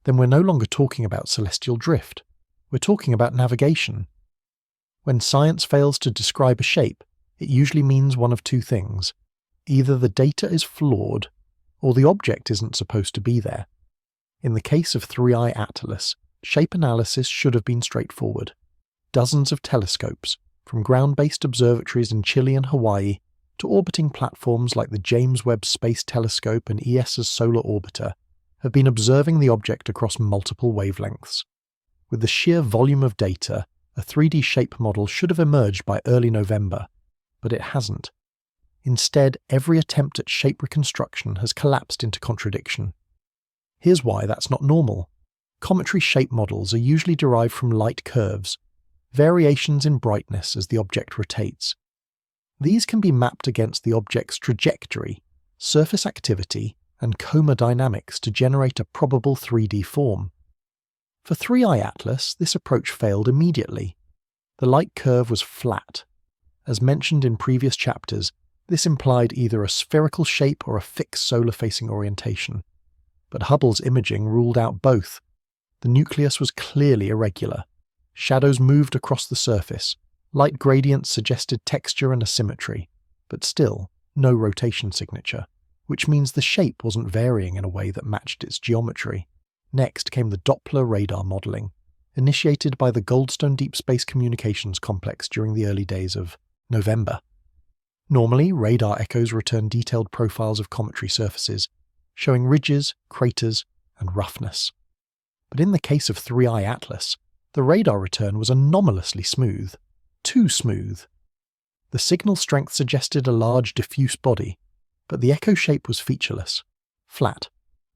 then we're no longer talking about celestial drift. We're talking about navigation. When science fails to describe a shape, it usually means one of two things. Either the data is flawed, or the object isn't supposed to be there. In the case of 3I Atlas, shape analysis should have been straightforward. Dozens of telescopes, from ground-based observatories in Chile and Hawaii to orbiting platforms like the James Webb Space Telescope and ESA's Solar Orbiter, have been observing the object across multiple wavelengths. With the sheer volume of data, a 3D shape model should have emerged by early November, but it hasn't. Instead, every attempt at shape reconstruction has collapsed into contradiction. Here's why that's not normal. Cometary shape models are usually derived from light curves, variations in brightness as the object rotates. These can be mapped against the object's trajectory, surface activity, and coma dynamics to generate a probable 3D form. For 3I Atlas, this approach failed immediately. The light curve was flat. As mentioned in previous chapters, this implied either a spherical shape or a fixed solar-facing orientation. But Hubble's imaging ruled out both. The nucleus was clearly irregular. Shadows moved across the surface. Light gradients suggested texture and asymmetry, but still no rotation signature, which means the shape wasn't varying in a way that matched its geometry. Next came the Doppler radar modelling, initiated by the Goldstone Deep Space Communications Complex during the early days of November. Normally, radar echoes return detailed profiles of cometary surfaces, showing ridges, craters, and roughness. But in the case of 3I Atlas, the radar return was anomalously smooth. Too smooth. The signal strength suggested a large diffuse body, but the echo shape was featureless, flat,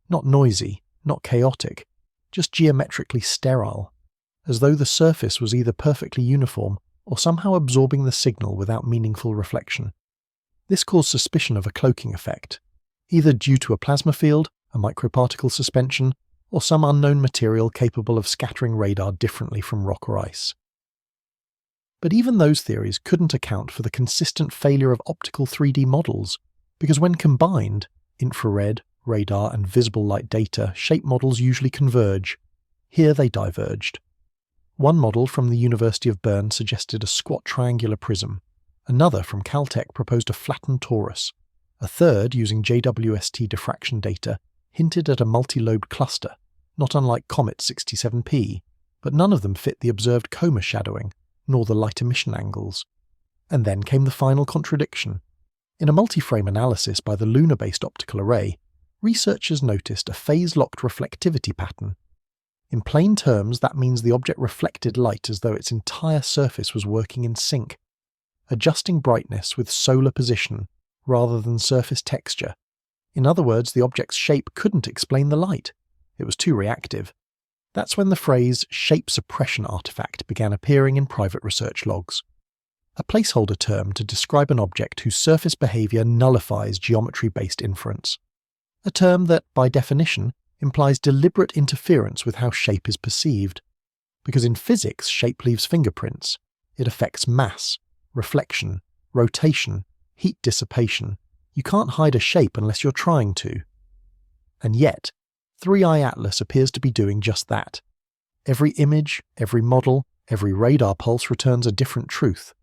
not noisy, not chaotic, just geometrically sterile, as though the surface was either perfectly uniform or somehow absorbing the signal without meaningful reflection. This caused suspicion of a cloaking effect, either due to a plasma field, a microparticle suspension, or some unknown material capable of scattering radar differently from rock or ice. But even those theories couldn't account for the consistent failure of optical 3D models, because when combined, infrared, radar, and visible light data, shape models usually converge. Here they diverged. One model from the University of Bern suggested a squat triangular prism. Another from Caltech proposed a flattened torus. A third, using JWST diffraction data, hinted at a multi-lobed cluster, not unlike Comet 67P, but none of them fit the observed coma shadowing, nor the light emission angles. And then came the final contradiction. In a multi-frame analysis by the lunar-based optical array, researchers noticed a phase-locked reflectivity pattern. In plain terms, that means the object reflected light as though its entire surface was working in sync, adjusting brightness with solar position rather than surface texture. In other words, the object's shape couldn't explain the light. It was too reactive. That's when the phrase shape suppression artifact began appearing in private research logs. A placeholder term to describe an object whose surface behavior nullifies geometry-based inference. A term that, by definition, implies deliberate interference with how shape is perceived. Because in physics, shape leaves fingerprints. It affects mass, reflection, rotation, heat dissipation. You can't hide a shape unless you're trying to. And yet, 3i Atlas appears to be doing just that. Every image, every model, every radar pulse returns a different truth.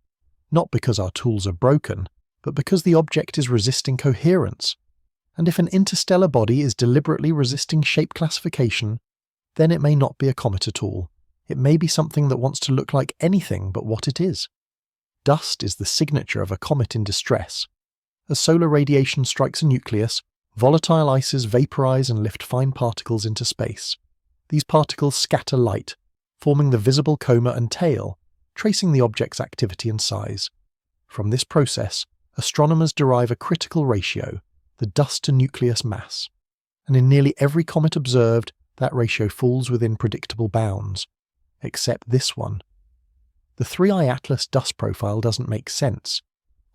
Not because our tools are broken, but because the object is resisting coherence. And if an interstellar body is deliberately resisting shape classification, then it may not be a comet at all. It may be something that wants to look like anything but what it is. Dust is the signature of a comet in distress. As solar radiation strikes a nucleus, volatile ices vaporize and lift fine particles into space. These particles scatter light, forming the visible coma and tail, tracing the object's activity and size. From this process, astronomers derive a critical ratio, the dust-to-nucleus mass. And in nearly every comet observed, that ratio falls within predictable bounds. Except this one. The 3i Atlas dust profile doesn't make sense.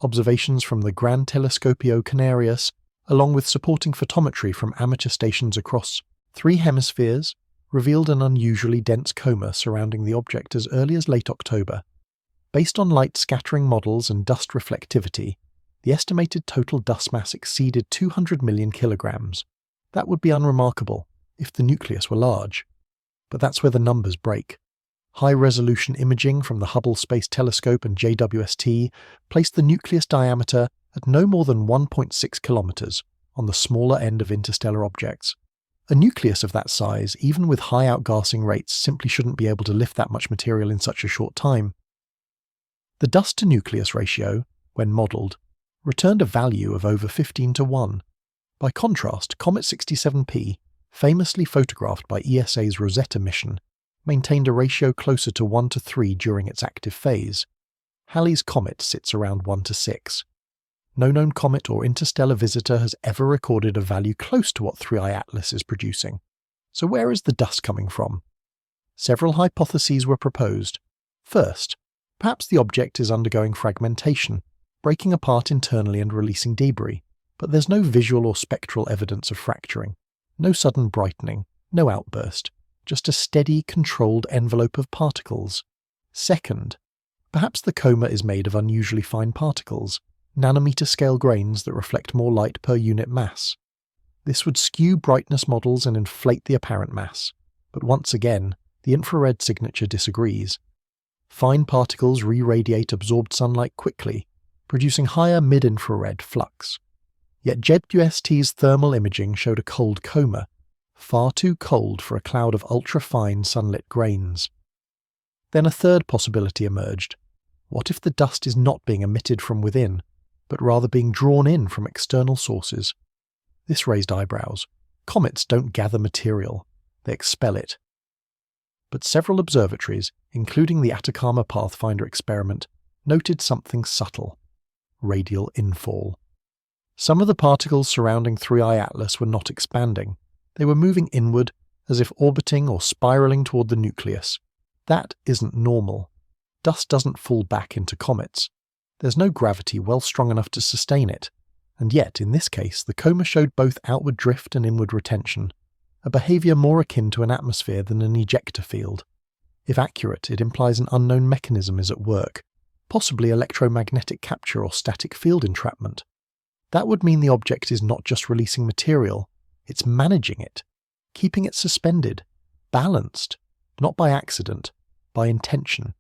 Observations from the Gran Telescopio Canarias, along with supporting photometry from amateur stations across 3 hemispheres, revealed an unusually dense coma surrounding the object as early as late October. Based on light scattering models and dust reflectivity, the estimated total dust mass exceeded 200 million kilograms. That would be unremarkable if the nucleus were large. But that's where the numbers break. High-resolution imaging from the Hubble Space Telescope and JWST placed the nucleus diameter at no more than 1.6 kilometers, on the smaller end of interstellar objects. A nucleus of that size, even with high outgassing rates, simply shouldn't be able to lift that much material in such a short time. The dust-to-nucleus ratio, when modelled, returned a value of over 15:1. By contrast, Comet 67P, famously photographed by ESA's Rosetta mission, maintained a ratio closer to 1:3 during its active phase. Halley's Comet sits around 1:6. No known comet or interstellar visitor has ever recorded a value close to what 3i Atlas is producing. So where is the dust coming from? Several hypotheses were proposed. First, perhaps the object is undergoing fragmentation, breaking apart internally and releasing debris, but there's no visual or spectral evidence of fracturing. No sudden brightening, no outburst, just a steady, controlled envelope of particles. Second, perhaps the coma is made of unusually fine particles, nanometer-scale grains that reflect more light per unit mass. This would skew brightness models and inflate the apparent mass, but once again, the infrared signature disagrees. Fine particles re-radiate absorbed sunlight quickly, producing higher mid-infrared flux. Yet JWST's thermal imaging showed a cold coma, far too cold for a cloud of ultra-fine sunlit grains. Then a third possibility emerged. What if the dust is not being emitted from within, but rather being drawn in from external sources? This raised eyebrows. Comets don't gather material, they expel it. But several observatories, including the Atacama Pathfinder experiment, noted something subtle: radial infall. Some of the particles surrounding 3i Atlas were not expanding. They were moving inward, as if orbiting or spiraling toward the nucleus. That isn't normal. Dust doesn't fall back into comets. There's no gravity well strong enough to sustain it. And yet, in this case, the coma showed both outward drift and inward retention, a behavior more akin to an atmosphere than an ejector field. If accurate, it implies an unknown mechanism is at work, possibly electromagnetic capture or static field entrapment. That would mean the object is not just releasing material, it's managing it, keeping it suspended, balanced, not by accident, by intention.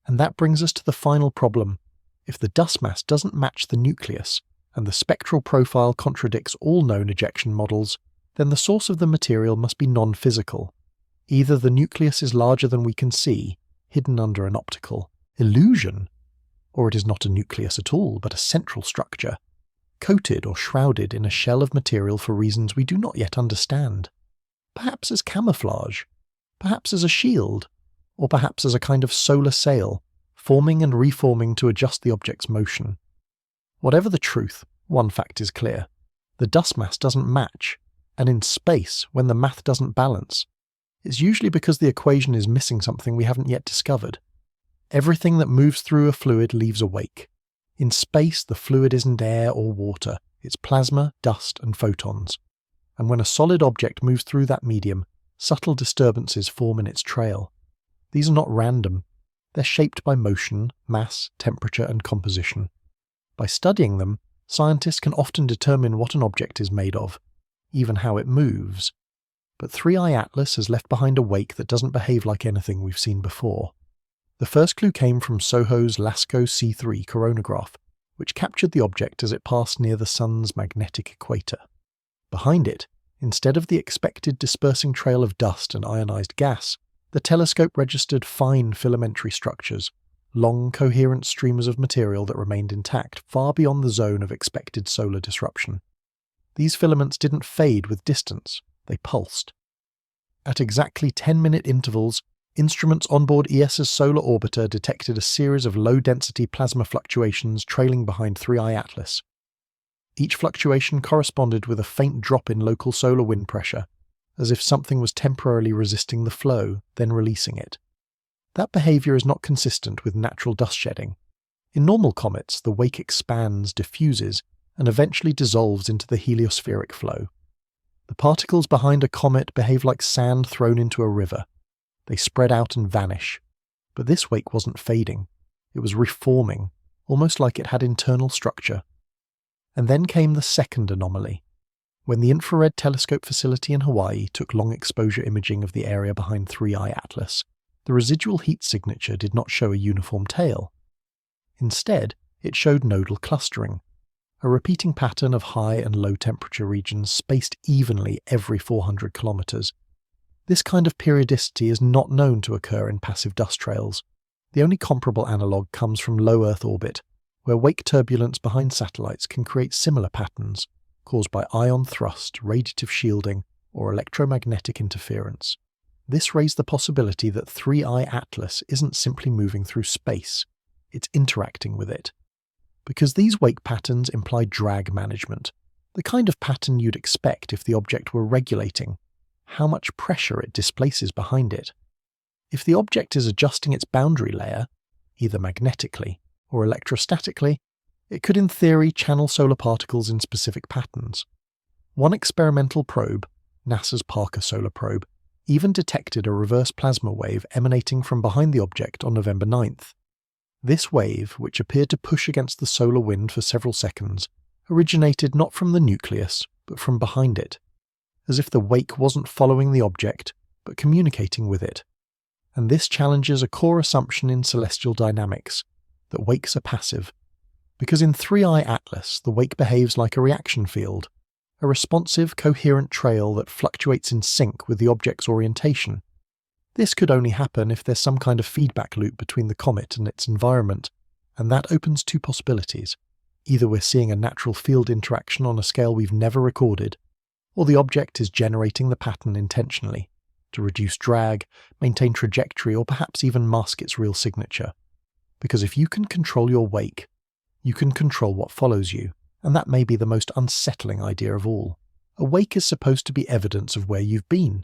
And that brings us to the final problem. If the dust mass doesn't match the nucleus, and the spectral profile contradicts all known ejection models, then the source of the material must be non-physical. Either the nucleus is larger than we can see, hidden under an optical illusion, or it is not a nucleus at all, but a central structure, coated or shrouded in a shell of material for reasons we do not yet understand. Perhaps as camouflage, Perhaps as a shield, or perhaps as a kind of solar sail, forming and reforming to adjust the object's motion. Whatever the truth, one fact is clear. The dust mass doesn't match, and in space, when the math doesn't balance, it's usually because the equation is missing something we haven't yet discovered. Everything that moves through a fluid leaves a wake. In space, the fluid isn't air or water, it's plasma, dust, and photons. And when a solid object moves through that medium, subtle disturbances form in its trail. These are not random. They're shaped by motion, mass, temperature, and composition. By studying them, scientists can often determine what an object is made of, even how it moves. But 3i Atlas has left behind a wake that doesn't behave like anything we've seen before. The first clue came from SOHO's LASCO C3 coronagraph, which captured the object as it passed near the Sun's magnetic equator. Behind it, instead of the expected dispersing trail of dust and ionized gas, the telescope registered fine filamentary structures, long coherent streamers of material that remained intact far beyond the zone of expected solar disruption. These filaments didn't fade with distance, they pulsed. At exactly 10-minute intervals, instruments onboard ESA's solar orbiter detected a series of low-density plasma fluctuations trailing behind 3i Atlas. Each fluctuation corresponded with a faint drop in local solar wind pressure, as if something was temporarily resisting the flow, then releasing it. That behavior is not consistent with natural dust shedding. In normal comets, the wake expands, diffuses, and eventually dissolves into the heliospheric flow. The particles behind a comet behave like sand thrown into a river. They spread out and vanish. But this wake wasn't fading. It was reforming, almost like it had internal structure. And then came the second anomaly. When the infrared telescope facility in Hawaii took long-exposure imaging of the area behind 3i Atlas, the residual heat signature did not show a uniform tail. Instead, it showed nodal clustering, a repeating pattern of high and low temperature regions spaced evenly every 400 kilometers. This kind of periodicity is not known to occur in passive dust trails. The only comparable analogue comes from low Earth orbit, where wake turbulence behind satellites can create similar patterns, caused by ion thrust, radiative shielding, or electromagnetic interference. This raised the possibility that 3i Atlas isn't simply moving through space, it's interacting with it. Because these wake patterns imply drag management, the kind of pattern you'd expect if the object were regulating how much pressure it displaces behind it. If the object is adjusting its boundary layer, either magnetically or electrostatically, it could in theory channel solar particles in specific patterns. One experimental probe, NASA's Parker Solar Probe, even detected a reverse plasma wave emanating from behind the object on November 9th. This wave, which appeared to push against the solar wind for several seconds, originated not from the nucleus, but from behind it, as if the wake wasn't following the object, but communicating with it. And this challenges a core assumption in celestial dynamics, that wakes are passive. Because in 3i Atlas, the wake behaves like a reaction field, a responsive, coherent trail that fluctuates in sync with the object's orientation. This could only happen if there's some kind of feedback loop between the comet and its environment, and that opens two possibilities. Either we're seeing a natural field interaction on a scale we've never recorded, or the object is generating the pattern intentionally, to reduce drag, maintain trajectory, or perhaps even mask its real signature. Because if you can control your wake, you can control what follows you, and that may be the most unsettling idea of all. A wake is supposed to be evidence of where you've been,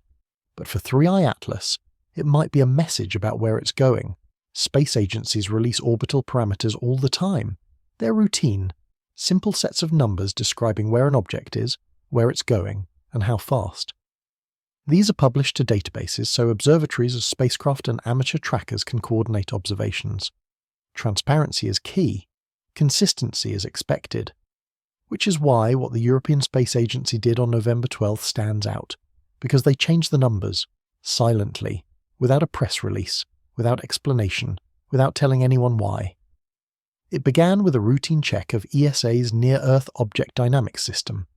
but for 3i Atlas, it might be a message about where it's going. Space agencies release orbital parameters all the time. They're routine, simple sets of numbers describing where an object is, where it's going, and how fast. These are published to databases so observatories of spacecraft and amateur trackers can coordinate observations. Transparency is key. Consistency is expected. Which is why what the European Space Agency did on November 12th stands out, because they changed the numbers, silently, without a press release, without explanation, without telling anyone why. It began with a routine check of ESA's Near-Earth Object Dynamics system.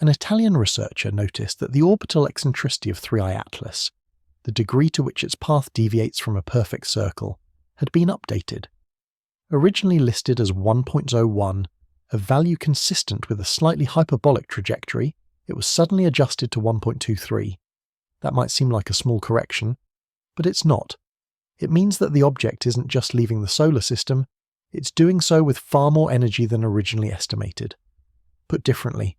An Italian researcher noticed that the orbital eccentricity of 3i Atlas, the degree to which its path deviates from a perfect circle, had been updated. Originally listed as 1.01, a value consistent with a slightly hyperbolic trajectory, it was suddenly adjusted to 1.23. That might seem like a small correction, but it's not. It means that the object isn't just leaving the solar system, it's doing so with far more energy than originally estimated. Put differently,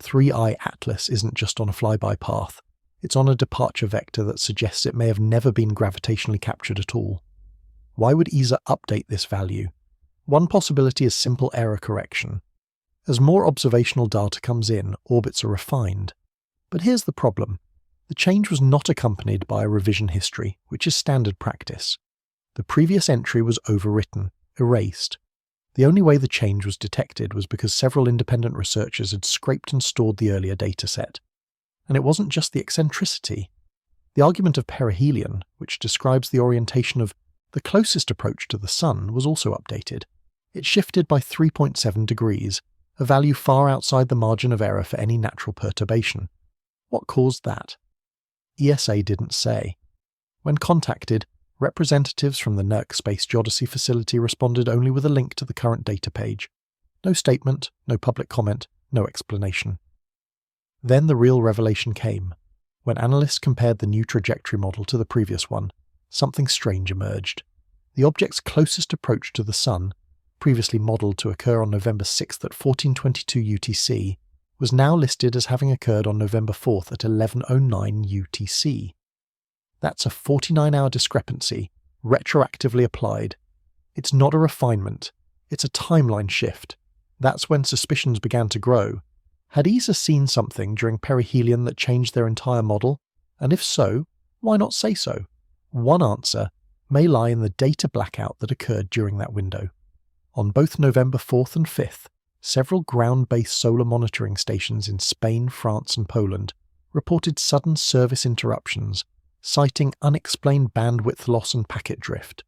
3I Atlas isn't just on a flyby path, it's on a departure vector that suggests it may have never been gravitationally captured at all. Why would ESA update this value? One possibility is simple error correction. As more observational data comes in, orbits are refined. But here's the problem. The change was not accompanied by a revision history, which is standard practice. The previous entry was overwritten, erased. The only way the change was detected was because several independent researchers had scraped and stored the earlier dataset. And it wasn't just the eccentricity. The argument of Perihelion, which describes the orientation of the closest approach to the Sun, was also updated. It shifted by 3.7 degrees, a value far outside the margin of error for any natural perturbation. What caused that? ESA didn't say. When contacted, representatives from the NERC Space Geodesy facility responded only with a link to the current data page. No statement, no public comment, no explanation. Then the real revelation came. When analysts compared the new trajectory model to the previous one, something strange emerged. The object's closest approach to the Sun, previously modelled to occur on November 6th at 1422 UTC, was now listed as having occurred on November 4th at 1109 UTC. That's a 49-hour discrepancy, retroactively applied. It's not a refinement, it's a timeline shift. That's when suspicions began to grow. Had ESA seen something during Perihelion that changed their entire model? And if so, why not say so? One answer may lie in the data blackout that occurred during that window. On both November 4th and 5th, several ground-based solar monitoring stations in Spain, France and Poland reported sudden service interruptions, citing unexplained bandwidth loss and packet drift.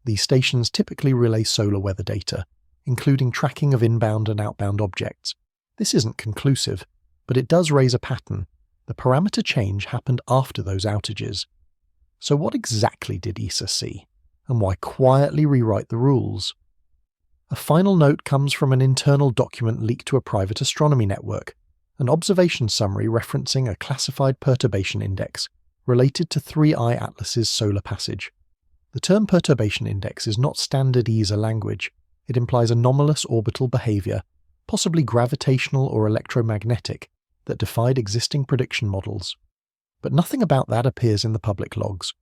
These stations typically relay solar weather data, including tracking of inbound and outbound objects. This isn't conclusive, but it does raise a pattern. The parameter change happened after those outages. So what exactly did ESA see? And why quietly rewrite the rules? A final note comes from an internal document leaked to a private astronomy network, an observation summary referencing a classified perturbation index related to 3I Atlas's solar passage. The term perturbation index is not standard ESA language. It implies anomalous orbital behavior, possibly gravitational or electromagnetic, that defied existing prediction models. But nothing about that appears in the public logs.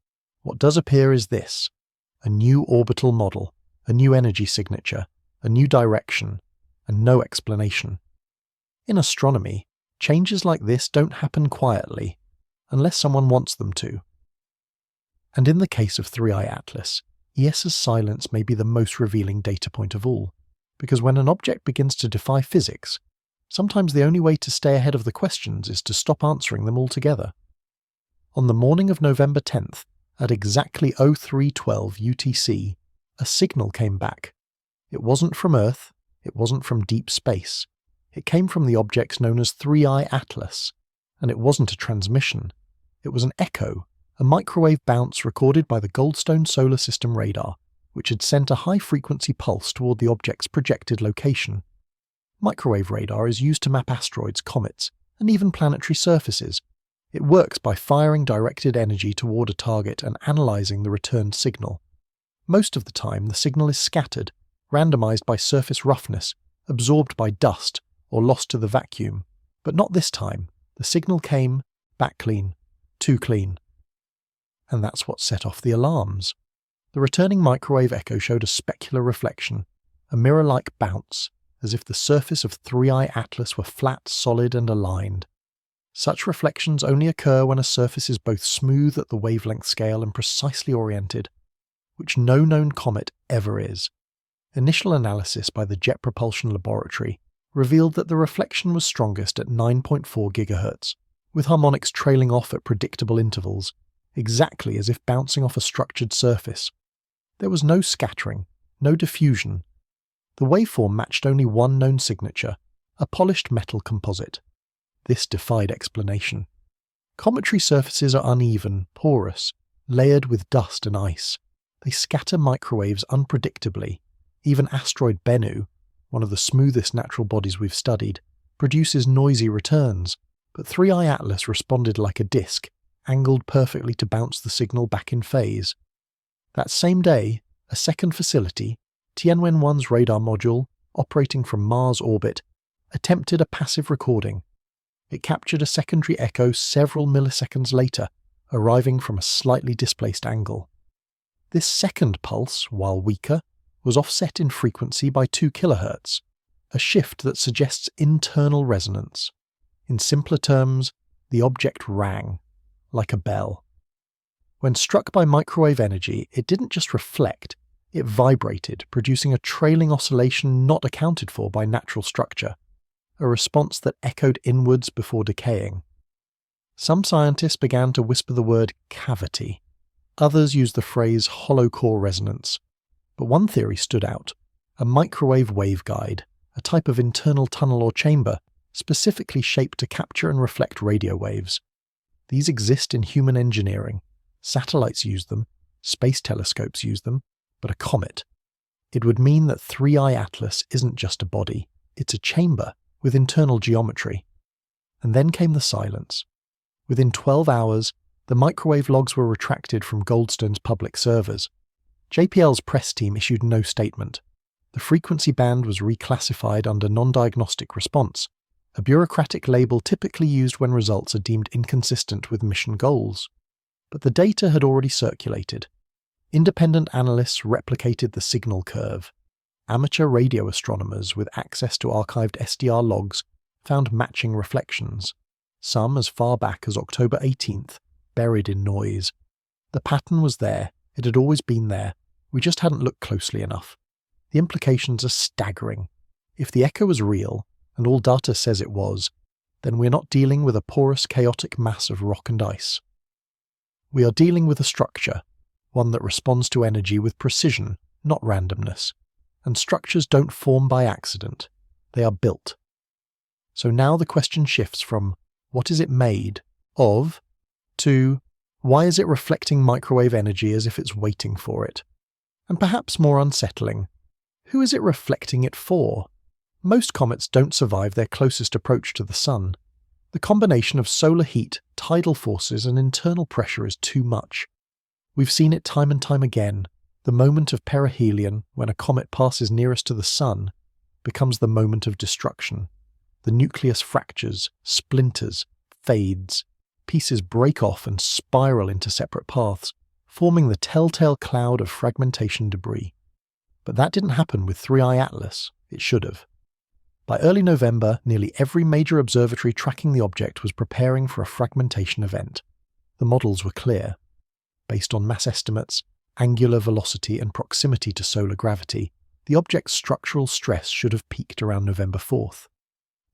What does appear is this: a new orbital model, a new energy signature, a new direction, and no explanation. In astronomy, changes like this don't happen quietly, unless someone wants them to. And in the case of 3I Atlas, ESA's silence may be the most revealing data point of all, because when an object begins to defy physics, sometimes the only way to stay ahead of the questions is to stop answering them altogether. On the morning of November 10th, at exactly 0312 UTC, a signal came back. It wasn't from Earth, it wasn't from deep space. It came from the objects known as 3I Atlas, and it wasn't a transmission. It was an echo, a microwave bounce recorded by the Goldstone Solar System radar, which had sent a high-frequency pulse toward the object's projected location. Microwave radar is used to map asteroids, comets, and even planetary surfaces. It works by firing directed energy toward a target and analyzing the returned signal. Most of the time, the signal is scattered, randomized by surface roughness, absorbed by dust, or lost to the vacuum. But not this time. The signal came back clean. Too clean. And that's what set off the alarms. The returning microwave echo showed a specular reflection, a mirror-like bounce, as if the surface of 3I Atlas were flat, solid, and aligned. Such reflections only occur when a surface is both smooth at the wavelength scale and precisely oriented, which no known comet ever is. Initial analysis by the Jet Propulsion Laboratory revealed that the reflection was strongest at 9.4 GHz, with harmonics trailing off at predictable intervals, exactly as if bouncing off a structured surface. There was no scattering, no diffusion. The waveform matched only one known signature, a polished metal composite. This defied explanation. Cometary surfaces are uneven, porous, layered with dust and ice. They scatter microwaves unpredictably. Even asteroid Bennu, one of the smoothest natural bodies we've studied, produces noisy returns, but 3I Atlas responded like a disk, angled perfectly to bounce the signal back in phase. That same day, a second facility, Tianwen-1's radar module, operating from Mars orbit, attempted a passive recording. It captured a secondary echo several milliseconds later, arriving from a slightly displaced angle. This second pulse, while weaker, was offset in frequency by 2 kHz, a shift that suggests internal resonance. In simpler terms, the object rang, like a bell. When struck by microwave energy, it didn't just reflect, it vibrated, producing a trailing oscillation not accounted for by natural structure, a response that echoed inwards before decaying. Some scientists began to whisper the word cavity. Others used the phrase hollow core resonance. But one theory stood out: a microwave waveguide, a type of internal tunnel or chamber specifically shaped to capture and reflect radio waves. These exist in human engineering. Satellites use them, space telescopes use them, but a comet. It would mean that 3i Atlas isn't just a body, it's a chamber with internal geometry. And then came the silence. Within 12 hours, the microwave logs were retracted from Goldstone's public servers. JPL's press team issued no statement. The frequency band was reclassified under non-diagnostic response, a bureaucratic label typically used when results are deemed inconsistent with mission goals. But the data had already circulated. Independent analysts replicated the signal curve. Amateur radio astronomers with access to archived SDR logs found matching reflections, some as far back as October 18th, buried in noise. The pattern was there, it had always been there, we just hadn't looked closely enough. The implications are staggering. If the echo was real, and all data says it was, then we're not dealing with a porous, chaotic mass of rock and ice. We are dealing with a structure, one that responds to energy with precision, not randomness. And structures don't form by accident, they are built. So now the question shifts from, what is it made of, to, why is it reflecting microwave energy as if it's waiting for it? And perhaps more unsettling, who is it reflecting it for? Most comets don't survive their closest approach to the Sun. The combination of solar heat, tidal forces, and internal pressure is too much. We've seen it time and time again. The moment of Perihelion, when a comet passes nearest to the Sun, becomes the moment of destruction. The nucleus fractures, splinters, fades. Pieces break off and spiral into separate paths, forming the telltale cloud of fragmentation debris. But that didn't happen with 3i Atlas. It should have. By early November, nearly every major observatory tracking the object was preparing for a fragmentation event. The models were clear. Based on mass estimates, angular velocity and proximity to solar gravity, the object's structural stress should have peaked around November 4th.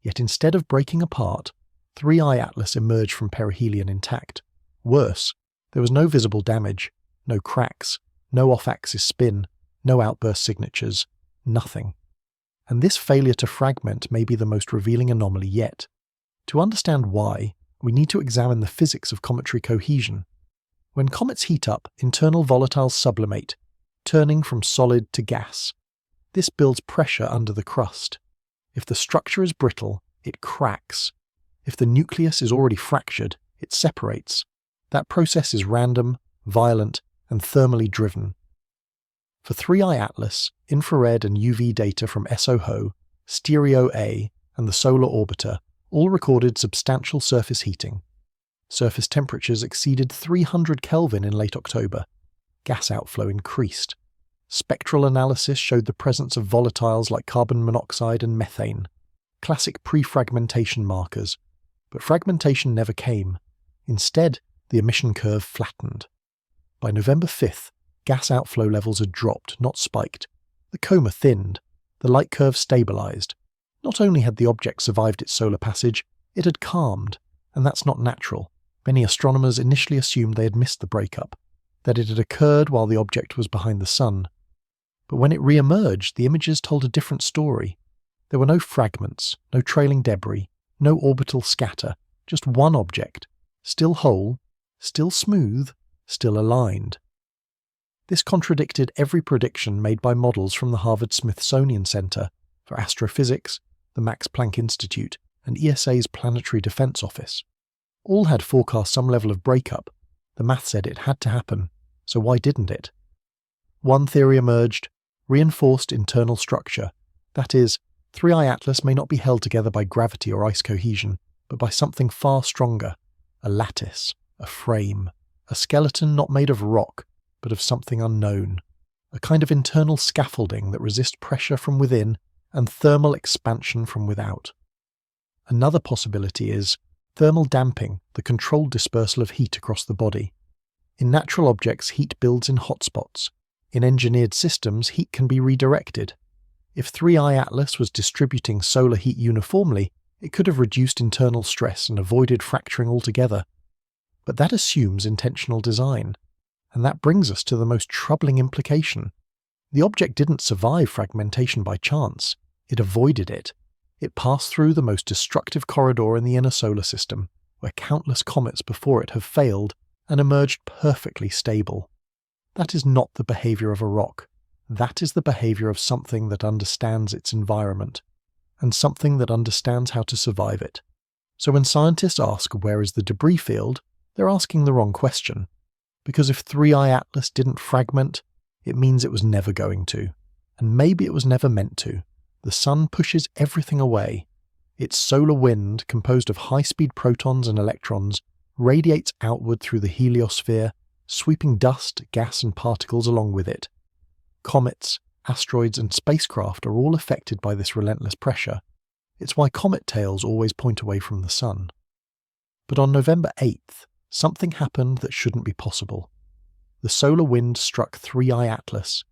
Yet instead of breaking apart, 3i Atlas emerged from perihelion intact. Worse, there was no visible damage, no cracks, no off-axis spin, no outburst signatures, nothing. And this failure to fragment may be the most revealing anomaly yet. To understand why, we need to examine the physics of cometary cohesion. When comets heat up, internal volatiles sublimate, turning from solid to gas. This builds pressure under the crust. If the structure is brittle, it cracks. If the nucleus is already fractured, it separates. That process is random, violent, and thermally driven. For 3i Atlas, infrared and UV data from SOHO, Stereo-A, and the Solar Orbiter all recorded substantial surface heating. Surface temperatures exceeded 300 Kelvin in late October. Gas outflow increased. Spectral analysis showed the presence of volatiles like carbon monoxide and methane, classic pre-fragmentation markers. But fragmentation never came. Instead, the emission curve flattened. By November 5th, gas outflow levels had dropped, not spiked. The coma thinned. The light curve stabilized. Not only had the object survived its solar passage, it had calmed, and that's not natural. Many astronomers initially assumed they had missed the breakup, that it had occurred while the object was behind the Sun. But when it re-emerged, the images told a different story. There were no fragments, no trailing debris, no orbital scatter, just one object, still whole, still smooth, still aligned. This contradicted every prediction made by models from the Harvard-Smithsonian Center for Astrophysics, the Max Planck Institute, and ESA's Planetary Defense Office. All had forecast some level of breakup. The math said it had to happen, so why didn't it? One theory emerged: reinforced internal structure. That is, 3I Atlas may not be held together by gravity or ice cohesion, but by something far stronger: a lattice, a frame, a skeleton not made of rock, but of something unknown, a kind of internal scaffolding that resists pressure from within and thermal expansion from without. Another possibility is thermal damping, the controlled dispersal of heat across the body. In natural objects, heat builds in hotspots. In engineered systems, heat can be redirected. If 3I Atlas was distributing solar heat uniformly, it could have reduced internal stress and avoided fracturing altogether. But that assumes intentional design. And that brings us to the most troubling implication. The object didn't survive fragmentation by chance. It avoided it. It passed through the most destructive corridor in the inner solar system, where countless comets before it have failed, and emerged perfectly stable. That is not the behavior of a rock. That is the behavior of something that understands its environment, and something that understands how to survive it. So when scientists ask where is the debris field, they're asking the wrong question. Because if 3I Atlas didn't fragment, it means it was never going to. And maybe it was never meant to. The sun pushes everything away. Its solar wind, composed of high-speed protons and electrons, radiates outward through the heliosphere, sweeping dust, gas and particles along with it. Comets, asteroids and spacecraft are all affected by this relentless pressure. It's why comet tails always point away from the sun. But on November 8th, something happened that shouldn't be possible. The solar wind struck 3I Atlas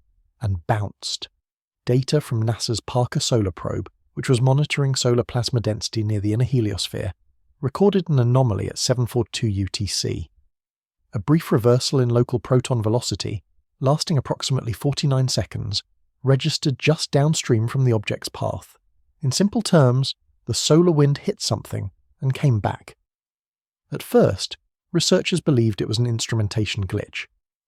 and bounced. Data from NASA's Parker Solar Probe, which was monitoring solar plasma density near the inner heliosphere, recorded an anomaly at 742 UTC. A brief reversal in local proton velocity, lasting approximately 49 seconds, registered just downstream from the object's path. In simple terms, the solar wind hit something and came back. At first, researchers believed it was an instrumentation glitch,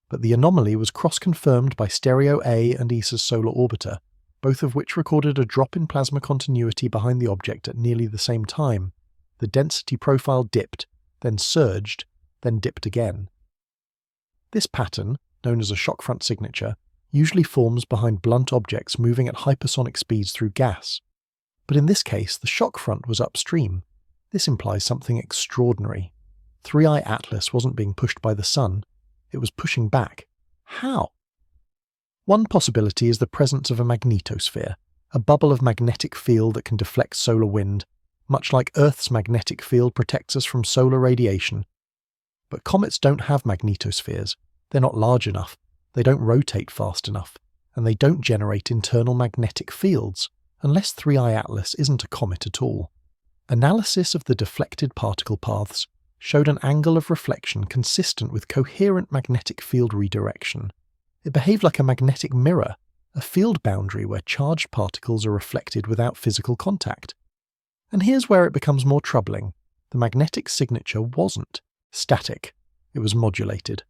but the anomaly was cross-confirmed by Stereo A and ESA's solar orbiter, both of which recorded a drop in plasma continuity behind the object at nearly the same time. The density profile dipped, then surged, then dipped again. This pattern, known as a shock front signature, usually forms behind blunt objects moving at hypersonic speeds through gas. But in this case, the shock front was upstream. This implies something extraordinary. 3I Atlas wasn't being pushed by the sun, it was pushing back. How? One possibility is the presence of a magnetosphere, a bubble of magnetic field that can deflect solar wind, much like Earth's magnetic field protects us from solar radiation. But comets don't have magnetospheres. They're not large enough, they don't rotate fast enough, and they don't generate internal magnetic fields, unless 3I Atlas isn't a comet at all. Analysis of the deflected particle paths showed an angle of reflection consistent with coherent magnetic field redirection. It behaved like a magnetic mirror, a field boundary where charged particles are reflected without physical contact. And here's where it becomes more troubling. The magnetic signature wasn't static, it was modulated.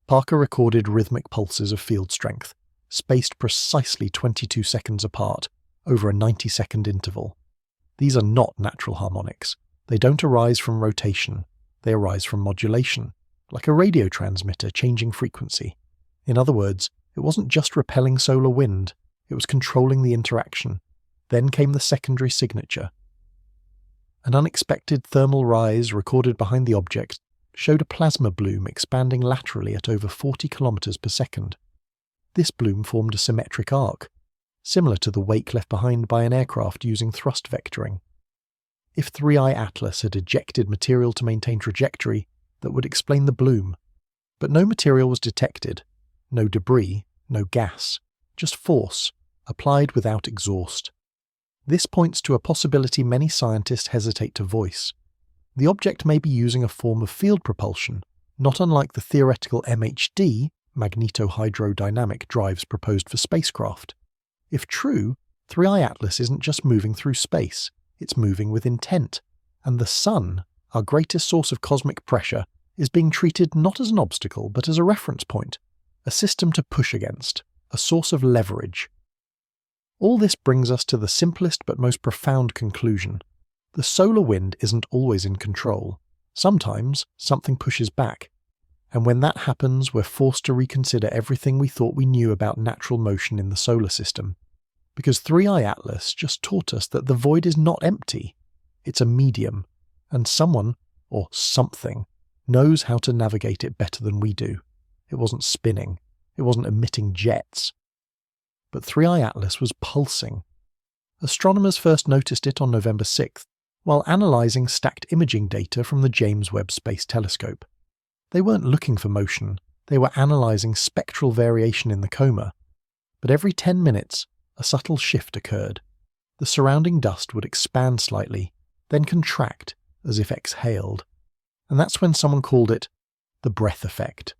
Parker recorded rhythmic pulses of field strength, spaced precisely 22 seconds apart, over a 90-second interval. These are not natural harmonics. They don't arise from rotation. They arise from modulation, like a radio transmitter changing frequency. In other words, it wasn't just repelling solar wind, it was controlling the interaction. Then came the secondary signature. An unexpected thermal rise recorded behind the object showed a plasma bloom expanding laterally at over 40 kilometers per second. This bloom formed a symmetric arc, similar to the wake left behind by an aircraft using thrust vectoring. If 3I Atlas had ejected material to maintain trajectory, that would explain the bloom. But no material was detected. No debris, no gas, just force, applied without exhaust. This points to a possibility many scientists hesitate to voice. The object may be using a form of field propulsion, not unlike the theoretical MHD, magnetohydrodynamic drives proposed for spacecraft. If true, 3I Atlas isn't just moving through space, it's moving with intent. And the sun, our greatest source of cosmic pressure, is being treated not as an obstacle but as a reference point, a system to push against, a source of leverage. All this brings us to the simplest but most profound conclusion. The solar wind isn't always in control. Sometimes something pushes back, and when that happens, we're forced to reconsider everything we thought we knew about natural motion in the solar system. Because 3i Atlas just taught us that the void is not empty, it's a medium, and someone, or something, knows how to navigate it better than we do. It wasn't spinning, it wasn't emitting jets. But 3i Atlas was pulsing. Astronomers first noticed it on November 6th, while analysing stacked imaging data from the James Webb Space Telescope. They weren't looking for motion, they were analysing spectral variation in the coma. But every 10 minutes, a subtle shift occurred. The surrounding dust would expand slightly, then contract as if exhaled. And that's when someone called it the breath effect.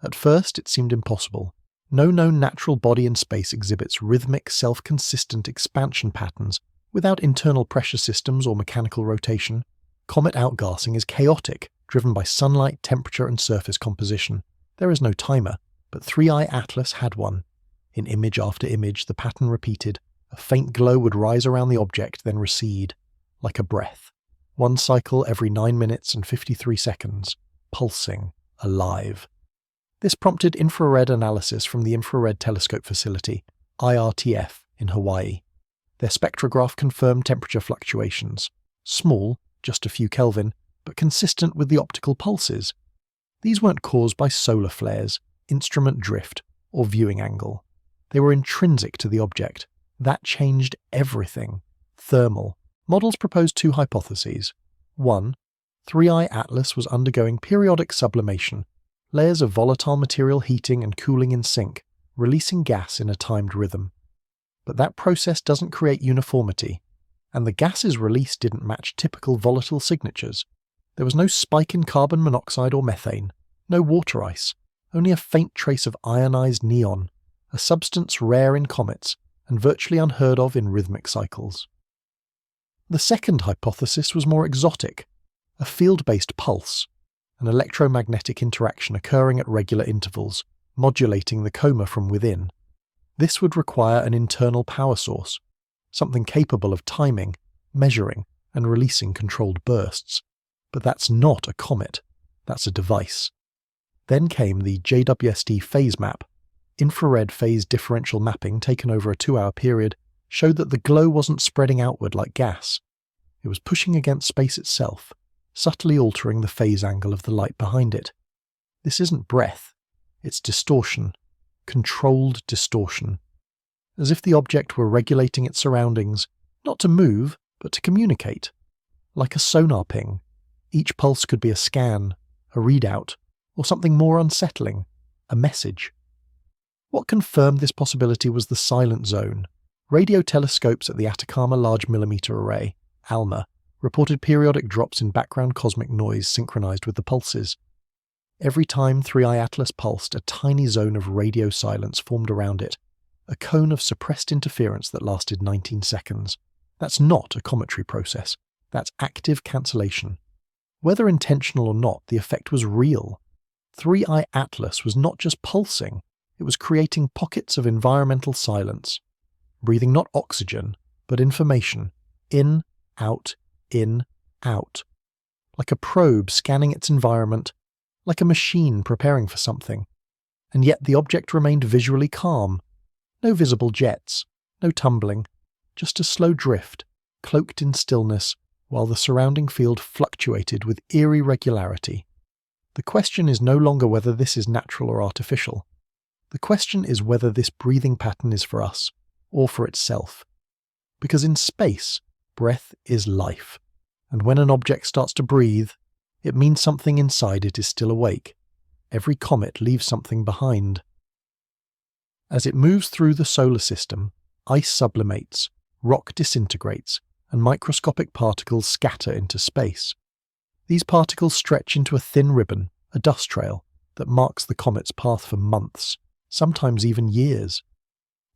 At first, it seemed impossible. No known natural body in space exhibits rhythmic, self-consistent expansion patterns without internal pressure systems or mechanical rotation. Comet outgassing is chaotic, driven by sunlight, temperature, and surface composition. There is no timer, but 3i Atlas had one. In image after image, the pattern repeated. A faint glow would rise around the object, then recede, like a breath. One cycle every 9 minutes and 53 seconds, pulsing, alive. This prompted infrared analysis from the Infrared Telescope Facility, IRTF, in Hawaii. Their spectrograph confirmed temperature fluctuations, small, just a few Kelvin, but consistent with the optical pulses. These weren't caused by solar flares, instrument drift, or viewing angle. They were intrinsic to the object. That changed everything. Thermal. Models proposed two hypotheses. 1. 3i Atlas was undergoing periodic sublimation, layers of volatile material heating and cooling in sync, releasing gas in a timed rhythm. But that process doesn't create uniformity, and the gases released didn't match typical volatile signatures. There was no spike in carbon monoxide or methane, no water ice, only a faint trace of ionized neon, a substance rare in comets and virtually unheard of in rhythmic cycles. The second hypothesis was more exotic, a field-based pulse, an electromagnetic interaction occurring at regular intervals, modulating the coma from within. This would require an internal power source, something capable of timing, measuring, and releasing controlled bursts. But that's not a comet, that's a device. Then came the JWST phase map. Infrared phase differential mapping taken over a 2-hour period showed that the glow wasn't spreading outward like gas. It was pushing against space itself, subtly altering the phase angle of the light behind it. This isn't breath, it's distortion, controlled distortion. As if the object were regulating its surroundings, not to move, but to communicate. Like a sonar ping, each pulse could be a scan, a readout, or something more unsettling, a message. What confirmed this possibility was the silent zone. Radio telescopes at the Atacama Large Millimeter Array, ALMA, reported periodic drops in background cosmic noise synchronized with the pulses. Every time 3i Atlas pulsed, a tiny zone of radio silence formed around it, a cone of suppressed interference that lasted 19 seconds. That's not a cometary process, that's active cancellation. Whether intentional or not, the effect was real. 3i Atlas was not just pulsing, it was creating pockets of environmental silence, breathing not oxygen, but information, in, out, like a probe scanning its environment, like a machine preparing for something. And yet the object remained visually calm. No visible jets, no tumbling, just a slow drift, cloaked in stillness, while the surrounding field fluctuated with eerie regularity. The question is no longer whether this is natural or artificial. The question is whether this breathing pattern is for us, or for itself. Because in space, breath is life, and when an object starts to breathe, it means something inside it is still awake. Every comet leaves something behind. As it moves through the solar system, ice sublimates, rock disintegrates, and microscopic particles scatter into space. These particles stretch into a thin ribbon, a dust trail, that marks the comet's path for months, sometimes even years.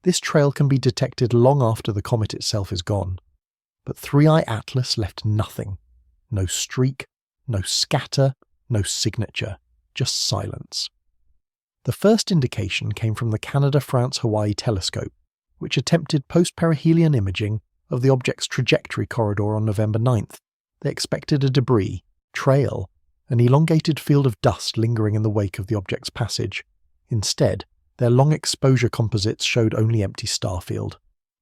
This trail can be detected long after the comet itself is gone. But 3i Atlas left nothing. No streak, no scatter, no signature, just silence. The first indication came from the Canada-France-Hawaii telescope, which attempted post-perihelion imaging of the object's trajectory corridor on November 9th. They expected a debris, trail, an elongated field of dust lingering in the wake of the object's passage. Instead, their long exposure composites showed only empty starfield.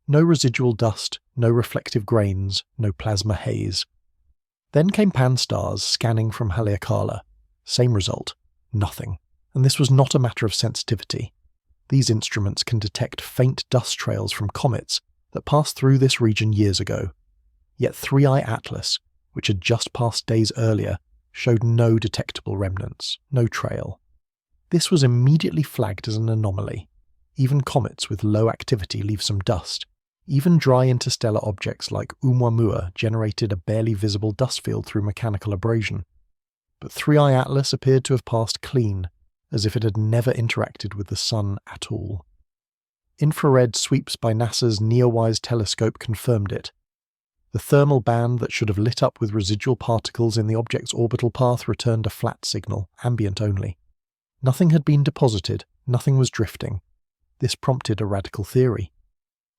No residual dust, no reflective grains, no plasma haze. Then came Pan-STARRS scanning from Haleakala. Same result, nothing. And this was not a matter of sensitivity. These instruments can detect faint dust trails from comets that passed through this region years ago. Yet 3I Atlas, which had just passed days earlier, showed no detectable remnants, no trail. This was immediately flagged as an anomaly. Even comets with low activity leave some dust. Even dry interstellar objects like Oumuamua generated a barely visible dust field through mechanical abrasion. But 3I Atlas appeared to have passed clean, as if it had never interacted with the Sun at all. Infrared sweeps by NASA's NEOWISE telescope confirmed it. The thermal band that should have lit up with residual particles in the object's orbital path returned a flat signal, ambient only. Nothing had been deposited, nothing was drifting. This prompted a radical theory.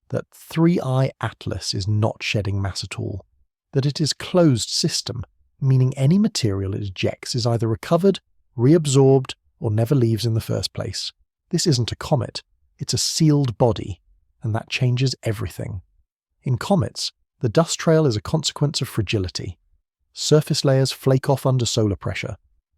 That 3I Atlas is not shedding mass at all. That it is closed system, meaning any material it ejects is either recovered, reabsorbed, or never leaves in the first place. This isn't a comet, it's a sealed body, and that changes everything. In comets, the dust trail is a consequence of fragility. Surface layers flake off under solar pressure.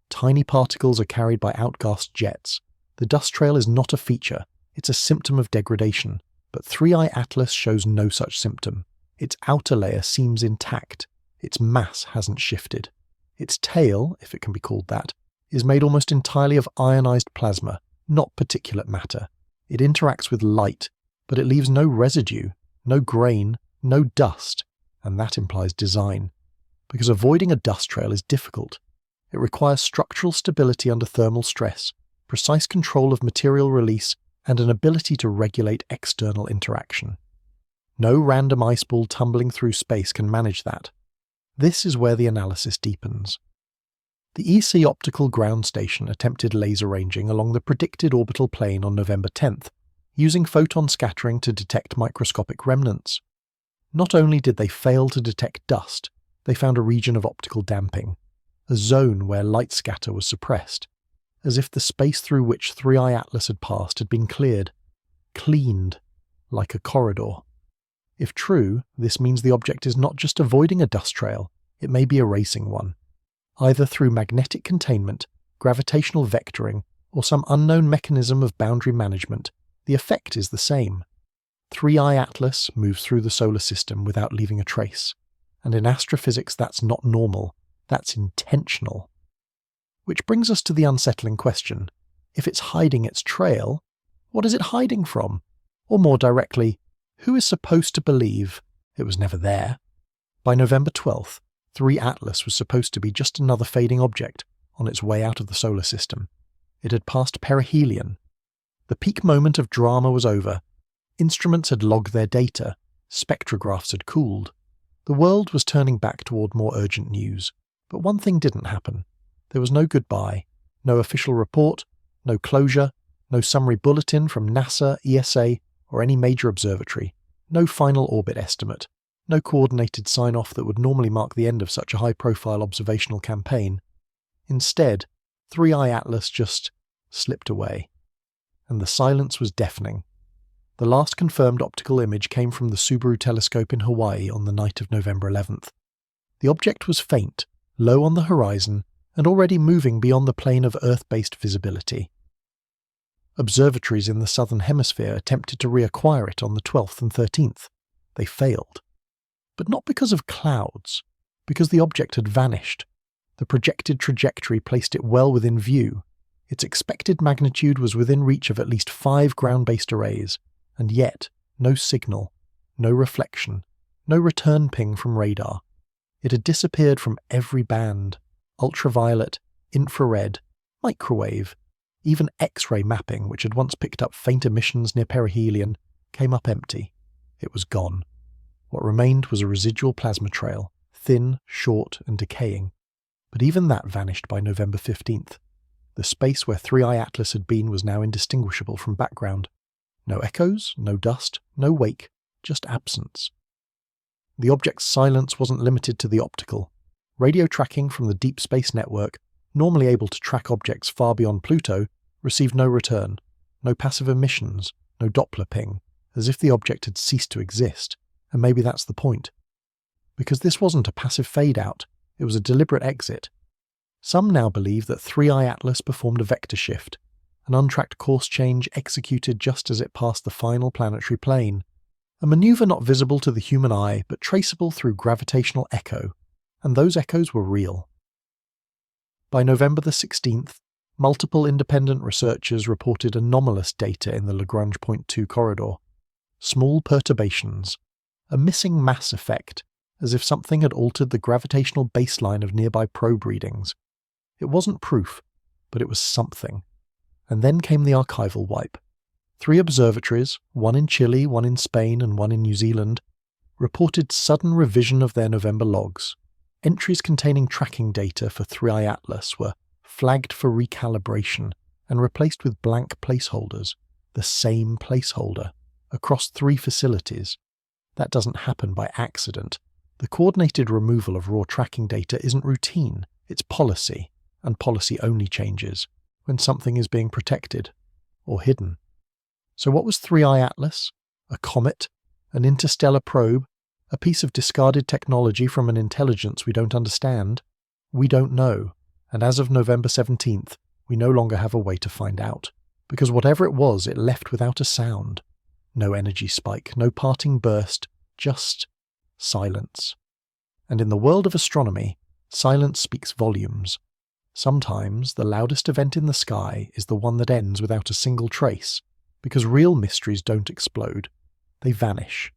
Tiny particles are carried by outgassed jets. The dust trail is not a feature, it's a symptom of degradation. But 3I Atlas shows no such symptom. Its outer layer seems intact. Its mass hasn't shifted. Its tail, if it can be called that, is made almost entirely of ionized plasma, not particulate matter. It interacts with light, but it leaves no residue, no grain, no dust, and that implies design. Because avoiding a dust trail is difficult. It requires structural stability under thermal stress, precise control of material release, and an ability to regulate external interaction. No random ice ball tumbling through space can manage that. This is where the analysis deepens. The EC Optical Ground Station attempted laser ranging along the predicted orbital plane on November 10th, using photon scattering to detect microscopic remnants. Not only did they fail to detect dust, they found a region of optical damping, a zone where light scatter was suppressed, as if the space through which 3I Atlas had passed had been cleared, cleaned, like a corridor. If true, this means the object is not just avoiding a dust trail, it may be erasing one. Either through magnetic containment, gravitational vectoring, or some unknown mechanism of boundary management, the effect is the same. 3I Atlas moves through the solar system without leaving a trace. And in astrophysics that's not normal, that's intentional. Which brings us to the unsettling question. If it's hiding its trail, what is it hiding from? Or more directly, who is supposed to believe it was never there? By November 12th, 3 Atlas was supposed to be just another fading object on its way out of the solar system. It had passed Perihelion. The peak moment of drama was over. Instruments had logged their data. Spectrographs had cooled. The world was turning back toward more urgent news. But one thing didn't happen. There was no goodbye, no official report, no closure, no summary bulletin from NASA, ESA, or any major observatory, no final orbit estimate, no coordinated sign-off that would normally mark the end of such a high-profile observational campaign. Instead, 3I Atlas just slipped away. And the silence was deafening. The last confirmed optical image came from the Subaru telescope in Hawaii on the night of November 11th. The object was faint, low on the horizon, and already moving beyond the plane of Earth-based visibility. Observatories in the southern hemisphere attempted to reacquire it on the 12th and 13th. They failed. But not because of clouds, because the object had vanished. The projected trajectory placed it well within view. Its expected magnitude was within reach of at least 5 ground-based arrays, and yet no signal, no reflection, no return ping from radar. It had disappeared from every band. Ultraviolet, infrared, microwave, even X-ray mapping, which had once picked up faint emissions near Perihelion, came up empty. It was gone. What remained was a residual plasma trail, thin, short, and decaying. But even that vanished by November 15th. The space where 3I Atlas had been was now indistinguishable from background. No echoes, no dust, no wake, just absence. The object's silence wasn't limited to the optical. Radio tracking from the Deep Space Network, normally able to track objects far beyond Pluto, received no return, no passive emissions, no Doppler ping, as if the object had ceased to exist, and maybe that's the point. Because this wasn't a passive fade-out, it was a deliberate exit. Some now believe that 3I Atlas performed a vector shift, an untracked course change executed just as it passed the final planetary plane, a manoeuvre not visible to the human eye but traceable through gravitational echo, and those echoes were real. By November the 16th, multiple independent researchers reported anomalous data in the Lagrange point 2 corridor. Small perturbations, a missing mass effect, as if something had altered the gravitational baseline of nearby probe readings. It wasn't proof, but it was something. And then came the archival wipe. 3 observatories, one in Chile, one in Spain, and one in New Zealand, reported sudden revision of their November logs. Entries containing tracking data for 3I Atlas were flagged for recalibration and replaced with blank placeholders, the same placeholder, across 3 facilities. That doesn't happen by accident. The coordinated removal of raw tracking data isn't routine, it's policy, and policy only changes when something is being protected or hidden. So what was 3I Atlas? A comet? An interstellar probe? A piece of discarded technology from an intelligence we don't understand? We don't know, and as of November 17th, we no longer have a way to find out. Because whatever it was, it left without a sound. No energy spike, no parting burst, just silence. And in the world of astronomy, silence speaks volumes. Sometimes the loudest event in the sky is the one that ends without a single trace, because real mysteries don't explode. They vanish.